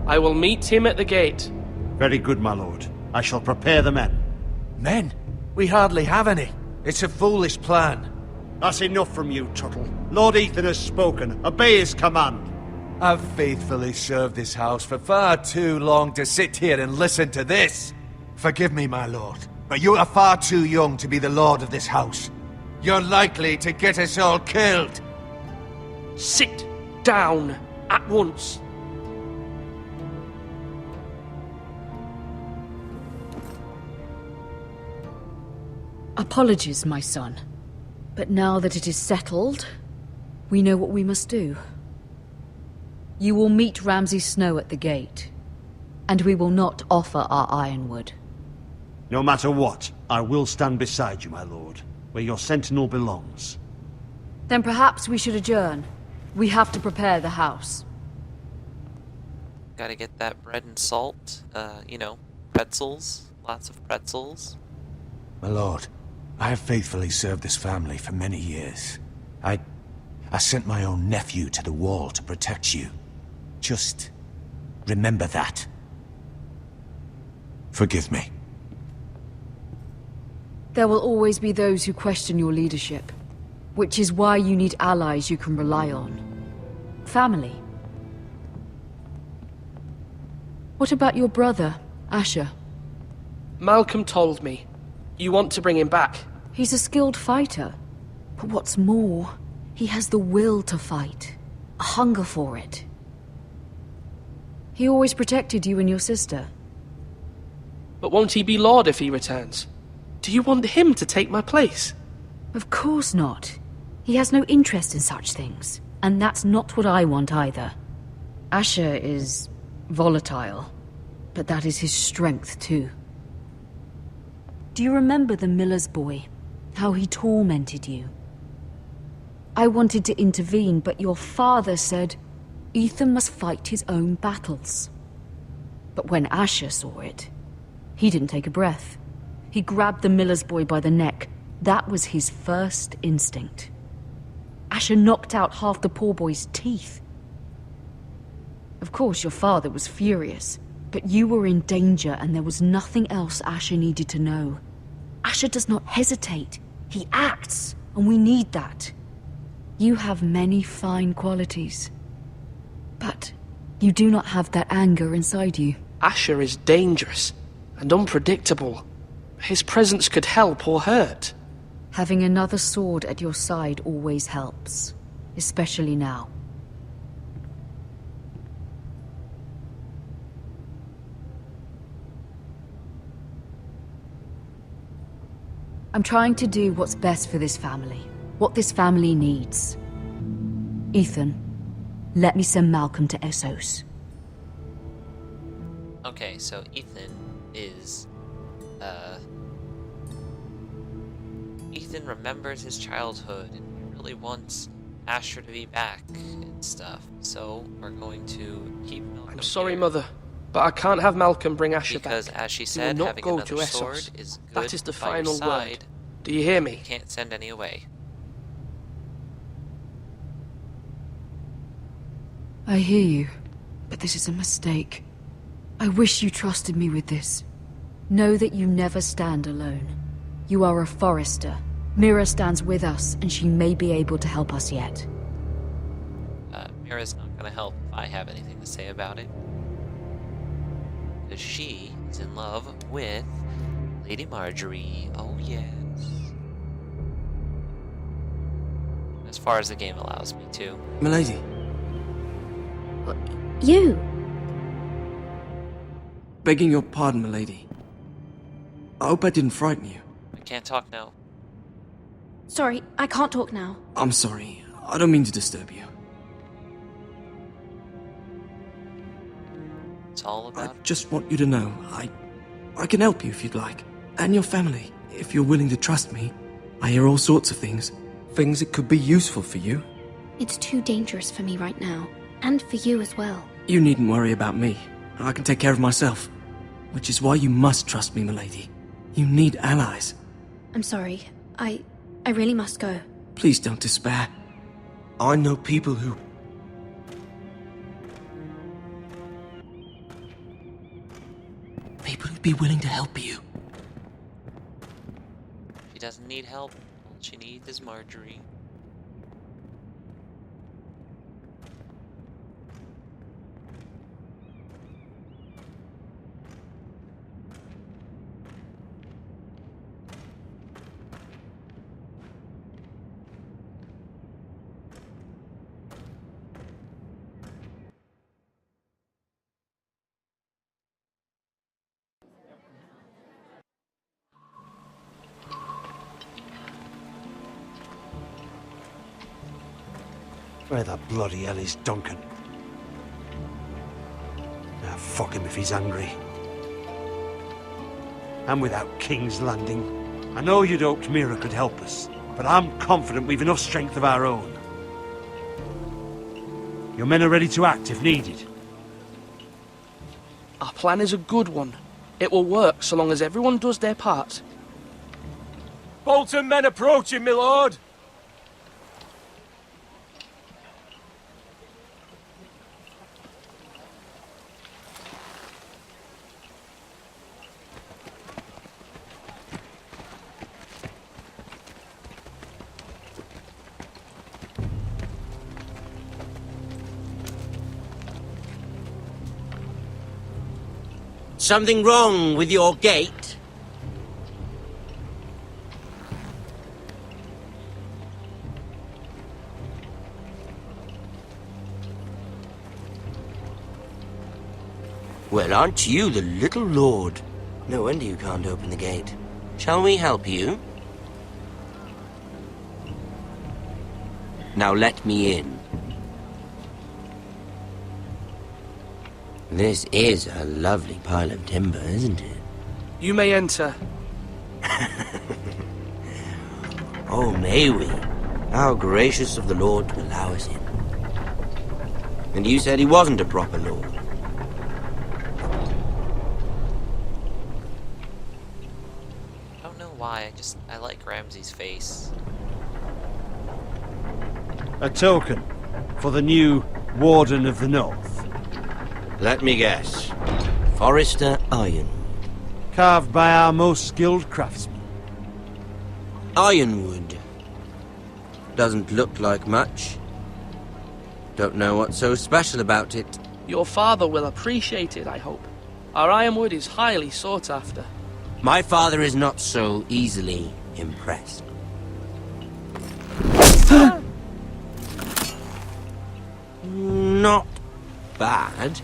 [SPEAKER 12] I will meet him at the gate.
[SPEAKER 13] Very good, my lord. I shall prepare the men.
[SPEAKER 7] Men? We hardly have any. It's a foolish plan.
[SPEAKER 13] That's enough from you, Tuttle. Lord Ethan has spoken. Obey his command.
[SPEAKER 7] I've faithfully served this house for far too long to sit here and listen to this. Forgive me, my lord, but you are far too young to be the lord of this house. You're likely to get us all killed.
[SPEAKER 12] Sit down at once.
[SPEAKER 9] Apologies, my son. But now that it is settled, we know what we must do. You will meet Ramsay Snow at the gate, and we will not offer our ironwood.
[SPEAKER 13] No matter what, I will stand beside you, my lord, where your sentinel belongs.
[SPEAKER 9] Then perhaps we should adjourn. We have to prepare the house.
[SPEAKER 1] Gotta get that bread and salt, you know, pretzels, lots of pretzels.
[SPEAKER 7] My lord, I have faithfully served this family for many years. I sent my own nephew to the wall to protect you. Just remember that. Forgive me.
[SPEAKER 9] There will always be those who question your leadership, which is why you need allies you can rely on. Family. What about your brother, Asher?
[SPEAKER 12] Malcolm told me. You want to bring him back?
[SPEAKER 9] He's a skilled fighter. But what's more, he has the will to fight. A hunger for it. He always protected you and your sister.
[SPEAKER 12] But won't he be Lord if he returns? Do you want him to take my place?
[SPEAKER 9] Of course not. He has no interest in such things. And that's not what I want either. Asher is volatile. But that is his strength too. Do you remember the miller's boy? How he tormented you? I wanted to intervene, but your father said Ethan must fight his own battles. But when Asher saw it, he didn't take a breath. He grabbed the miller's boy by the neck. That was his first instinct. Asher knocked out half the poor boy's teeth. Of course, your father was furious, but you were in danger and there was nothing else Asher needed to know. Asher does not hesitate. He acts, and we need that. You have many fine qualities. But you do not have that anger inside you.
[SPEAKER 12] Asher is dangerous and unpredictable. His presence could help or hurt.
[SPEAKER 9] Having another sword at your side always helps, especially now. I'm trying to do what's best for this family, what this family needs. Ethan, let me send Malcolm to Essos.
[SPEAKER 1] Okay, so Ethan is, Ethan remembers his childhood and he really wants Asher to be back and stuff. So we're going to keep Malcolm
[SPEAKER 12] I'm sorry,
[SPEAKER 1] here.
[SPEAKER 12] Mother, but I can't have Malcolm bring Asher
[SPEAKER 1] Because,
[SPEAKER 12] back.
[SPEAKER 1] as she
[SPEAKER 12] He
[SPEAKER 1] said,
[SPEAKER 12] will not
[SPEAKER 1] having
[SPEAKER 12] go
[SPEAKER 1] another
[SPEAKER 12] to
[SPEAKER 1] sword
[SPEAKER 12] Essos.
[SPEAKER 1] is good
[SPEAKER 12] That is the
[SPEAKER 1] by your
[SPEAKER 12] final
[SPEAKER 1] side.
[SPEAKER 12] word. Do you hear me?
[SPEAKER 1] You can't send any away.
[SPEAKER 9] I hear you, but this is a mistake. I wish you trusted me with this. Know that you never stand alone. You are a Forrester. Mira stands with us, and she may be able to help us yet.
[SPEAKER 1] Mira's not gonna help if I have anything to say about it. Because she is in love with Lady Marjorie. Oh yes. As far as the game allows me to.
[SPEAKER 12] Milady.
[SPEAKER 18] You!
[SPEAKER 12] Begging your pardon, milady. I hope I didn't frighten you.
[SPEAKER 1] I can't talk now.
[SPEAKER 18] Sorry, I can't talk now.
[SPEAKER 12] I'm sorry. I don't mean to disturb you.
[SPEAKER 1] It's all about...
[SPEAKER 12] I just want you to know, I can help you if you'd like. And your family, if you're willing to trust me. I hear all sorts of things. Things that could be useful for you.
[SPEAKER 18] It's too dangerous for me right now. And for you as well.
[SPEAKER 12] You needn't worry about me. I can take care of myself. Which is why you must trust me, milady. You need allies.
[SPEAKER 18] I'm sorry. I really must go.
[SPEAKER 12] Please don't despair. I know people who... People who'd be willing to help you.
[SPEAKER 1] She doesn't need help. All she needs is Marjorie.
[SPEAKER 13] Where the bloody hell is Duncan? Ah, fuck him if he's angry. And without King's Landing. I know you'd hoped Mira could help us, but I'm confident we've enough strength of our own. Your men are ready to act if needed.
[SPEAKER 12] Our plan is a good one. It will work so long as everyone does their part.
[SPEAKER 14] Bolton men approaching, my lord!
[SPEAKER 20] Something wrong with your gate? Well, aren't you the little lord? No wonder you can't open the gate. Shall we help you? Now let me in. This is a lovely pile of timber, isn't it?
[SPEAKER 12] You may enter.
[SPEAKER 20] Oh, may we? How gracious of the Lord to allow us in. And you said he wasn't a proper lord.
[SPEAKER 1] I don't know why, I like Ramsay's face.
[SPEAKER 13] A token for the new Warden of the North.
[SPEAKER 20] Let me guess. Forrester Ironwood.
[SPEAKER 13] Carved by our most skilled craftsmen.
[SPEAKER 20] Ironwood. Doesn't look like much. Don't know what's so special about it.
[SPEAKER 12] Your father will appreciate it, I hope. Our ironwood is highly sought after.
[SPEAKER 20] My father is not so easily impressed. Not bad.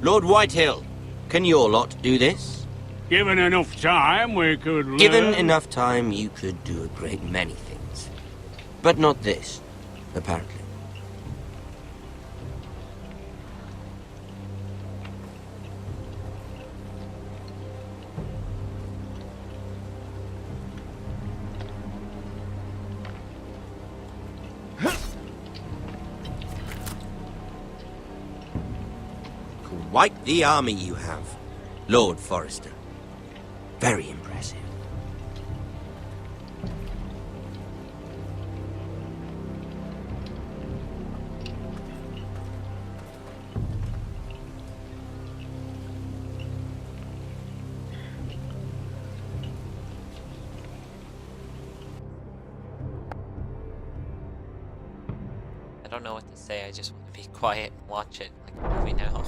[SPEAKER 20] Lord Whitehill, can your lot do this?
[SPEAKER 3] Given enough time, we could learn.
[SPEAKER 20] Given enough time, you could do a great many things. But not this, apparently. Quite the army you have, Lord Forrester. Very impressive.
[SPEAKER 1] don't know what to say. I just want to be quiet and watch it like a movie now.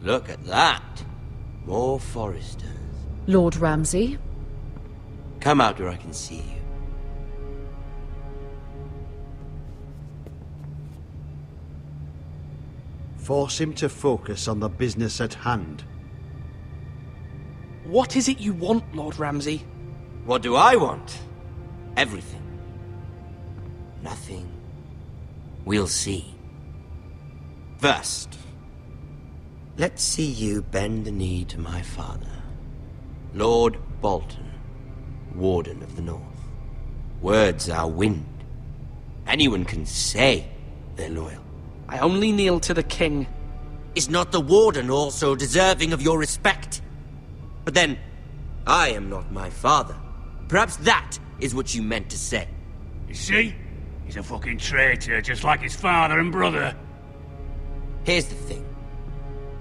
[SPEAKER 20] Look at that. More Forresters.
[SPEAKER 9] Lord Ramsay?
[SPEAKER 20] Come out where I can see you.
[SPEAKER 13] Force him to focus on the business at hand.
[SPEAKER 12] What is it you want, Lord Ramsay?
[SPEAKER 20] What do I want? Everything. Nothing. We'll see. First, let's see you bend the knee to my father, Lord Bolton, Warden of the North. Words are wind. Anyone can say they're loyal.
[SPEAKER 12] I only kneel to the king.
[SPEAKER 20] Is not the Warden also deserving of your respect? But then, I am not my father. Perhaps that is what you meant to say.
[SPEAKER 3] You see? He's a fucking traitor, just like his father and brother.
[SPEAKER 20] Here's the thing.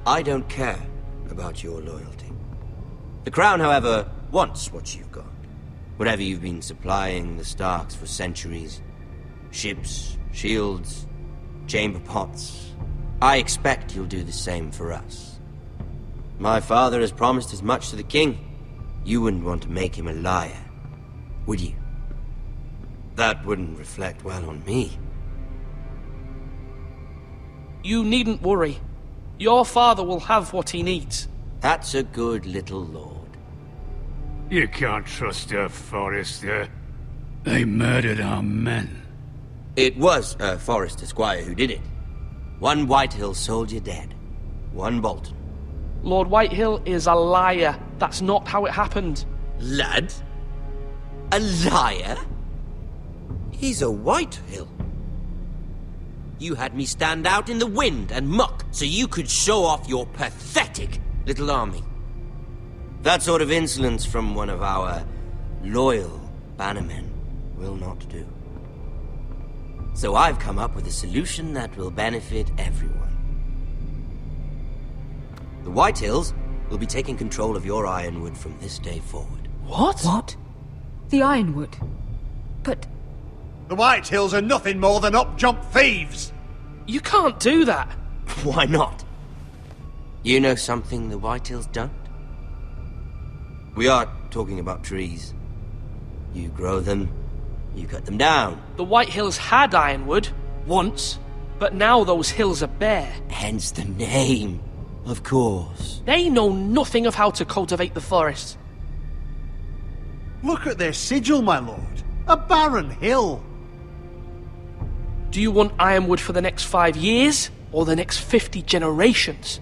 [SPEAKER 20] I don't care about your loyalty. The Crown, however, wants what you've got. Whatever you've been supplying the Starks for centuries. Ships, shields, chamber pots. I expect you'll do the same for us. My father has promised as much to the king. You wouldn't want to make him a liar, would you? That wouldn't reflect well on me.
[SPEAKER 12] You needn't worry. Your father will have what he needs.
[SPEAKER 20] That's a good little lord.
[SPEAKER 3] You can't trust her, Forrester. They murdered our men.
[SPEAKER 20] It was a Forrester squire who did it. One Whitehill soldier dead. One Bolton.
[SPEAKER 12] Lord Whitehill is a liar. That's not how it happened.
[SPEAKER 20] Lad? A liar? He's a Whitehill. You had me stand out in the wind and muck so you could show off your pathetic little army. That sort of insolence from one of our loyal bannermen will not do. So I've come up with a solution that will benefit everyone. The Whitehills will be taking control of your Ironwood from this day forward.
[SPEAKER 12] What?
[SPEAKER 9] What? The Ironwood? But...
[SPEAKER 13] The Whitehills are nothing more than up-jump thieves!
[SPEAKER 12] You can't do that!
[SPEAKER 20] Why not? You know something the Whitehills don't? We are talking about trees. You grow them, you cut them down.
[SPEAKER 12] The Whitehills had Ironwood, once, but now those hills are bare.
[SPEAKER 20] Hence the name, of course.
[SPEAKER 12] They know nothing of how to cultivate the forest.
[SPEAKER 13] Look at their sigil, my lord. A barren hill.
[SPEAKER 12] Do you want Ironwood for the next 5 years, or the next 50 generations?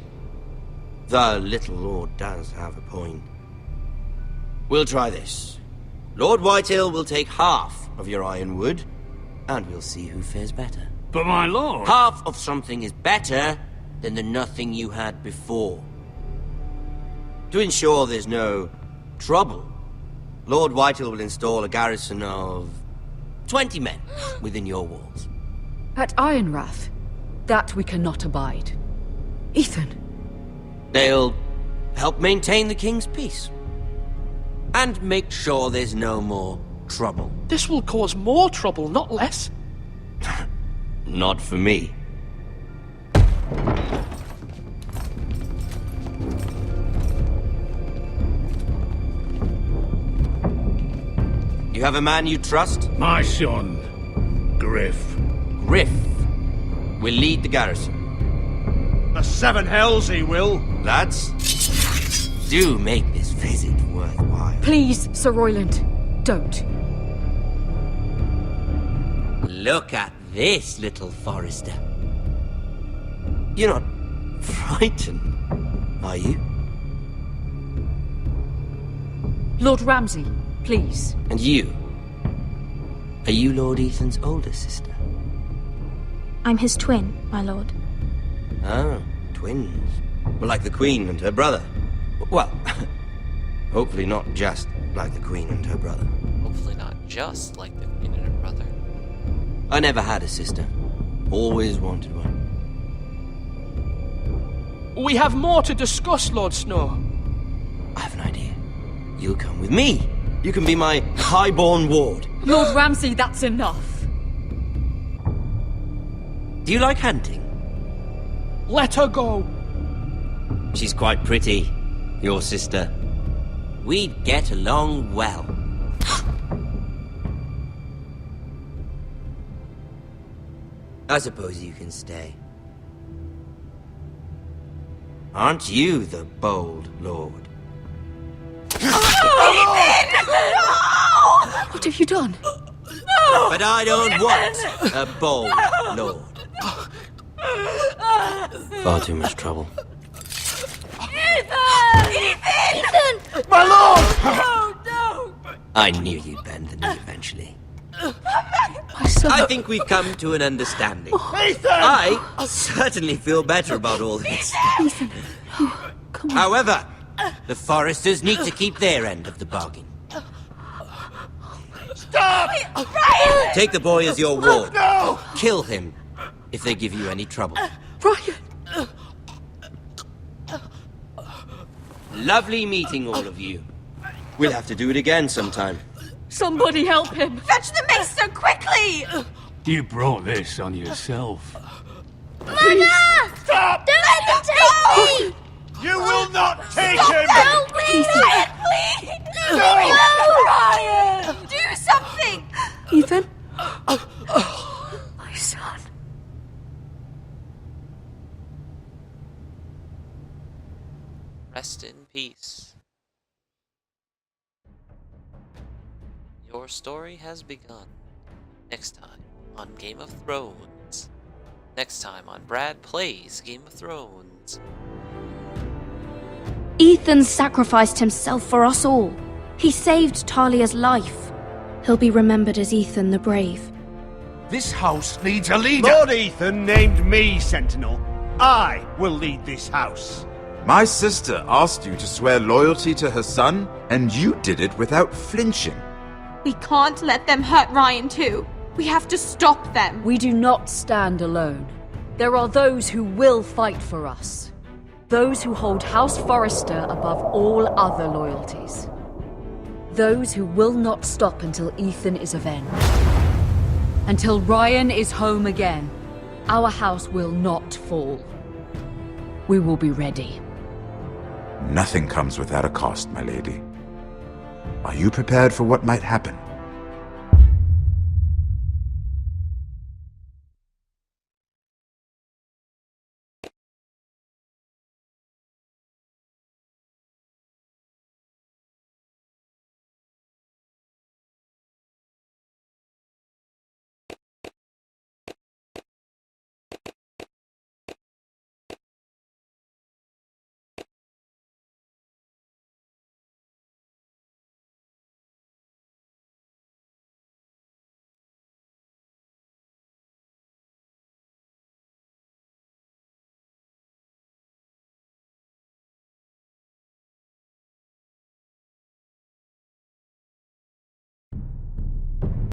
[SPEAKER 20] The little lord does have a point. We'll try this. Lord Whitehill will take half of your Ironwood, and we'll see who fares better.
[SPEAKER 3] But my lord...
[SPEAKER 20] Half of something is better than the nothing you had before. To ensure there's no trouble, Lord Whitehill will install a garrison of 20 men within your walls.
[SPEAKER 9] At Ironrath? That we cannot abide. Ethan.
[SPEAKER 20] They'll help maintain the king's peace. And make sure there's no more trouble.
[SPEAKER 12] This will cause more trouble, not less.
[SPEAKER 20] Not for me. You have a man you trust?
[SPEAKER 3] My son, Griff.
[SPEAKER 20] Griff will lead the garrison.
[SPEAKER 13] The Seven Hells he will.
[SPEAKER 20] Lads, do make this visit worthwhile.
[SPEAKER 9] Please, Sir Royland, don't.
[SPEAKER 20] Look at this, little Forrester. You're not frightened, are you?
[SPEAKER 9] Lord Ramsay, please.
[SPEAKER 20] And you? Are you Lord Ethan's older sister?
[SPEAKER 10] I'm his twin, my lord.
[SPEAKER 20] Ah, twins. Well, like the Queen and her brother. Well, hopefully not just like the Queen and her brother.
[SPEAKER 1] Hopefully not just like the Queen and her brother.
[SPEAKER 20] I never had a sister. Always wanted one.
[SPEAKER 12] We have more to discuss, Lord Snow.
[SPEAKER 20] I have an idea. You'll come with me. You can be my highborn ward.
[SPEAKER 9] Lord Ramsay, that's enough.
[SPEAKER 20] Do you like hunting?
[SPEAKER 12] Let her go.
[SPEAKER 20] She's quite pretty, your sister. We'd get along well. I suppose you can stay. Aren't you the bold lord?
[SPEAKER 9] What have you done?
[SPEAKER 20] But I don't want a bold lord. Far too much trouble.
[SPEAKER 11] Ethan!
[SPEAKER 20] My lord!
[SPEAKER 11] No, no!
[SPEAKER 20] I knew you'd bend the knee eventually.
[SPEAKER 9] My son.
[SPEAKER 20] I think we've come to an understanding.
[SPEAKER 11] Ethan!
[SPEAKER 20] I certainly feel better about all this.
[SPEAKER 9] Ethan. Oh, come on.
[SPEAKER 20] However, the Foresters need to keep their end of the bargain.
[SPEAKER 11] Stop! Ryan!
[SPEAKER 20] Take the boy as your ward.
[SPEAKER 11] No!
[SPEAKER 20] Kill him if they give you any trouble.
[SPEAKER 9] Ryan!
[SPEAKER 20] Lovely meeting all of you. We'll have to do it again sometime.
[SPEAKER 9] Somebody help him!
[SPEAKER 19] Fetch the maester quickly!
[SPEAKER 3] You brought this on yourself.
[SPEAKER 11] Mother! Stop! Don't let them take me!
[SPEAKER 2] You will not take
[SPEAKER 11] Stop!
[SPEAKER 2] him!
[SPEAKER 11] Help me!
[SPEAKER 19] Ryan, please!
[SPEAKER 11] No!
[SPEAKER 19] Ryan! Do something!
[SPEAKER 9] Ethan? My son.
[SPEAKER 1] Rest in peace. Your story has begun. Next time on Game of Thrones. Next time on Brad Plays Game of Thrones.
[SPEAKER 18] Ethan sacrificed himself for us all. He saved Talia's life. He'll be remembered as Ethan the Brave.
[SPEAKER 7] This house needs a leader.
[SPEAKER 13] Lord Ethan named me Sentinel. I will lead this house.
[SPEAKER 16] My sister asked you to swear loyalty to her son, and you did it without flinching.
[SPEAKER 19] We can't let them hurt Ryan too. We have to stop them.
[SPEAKER 9] We do not stand alone. There are those who will fight for us. Those who hold House Forrester above all other loyalties. Those who will not stop until Ethan is avenged. Until Ryan is home again, our house will not fall. We will be ready.
[SPEAKER 16] Nothing comes without a cost, my lady. Are you prepared for what might happen?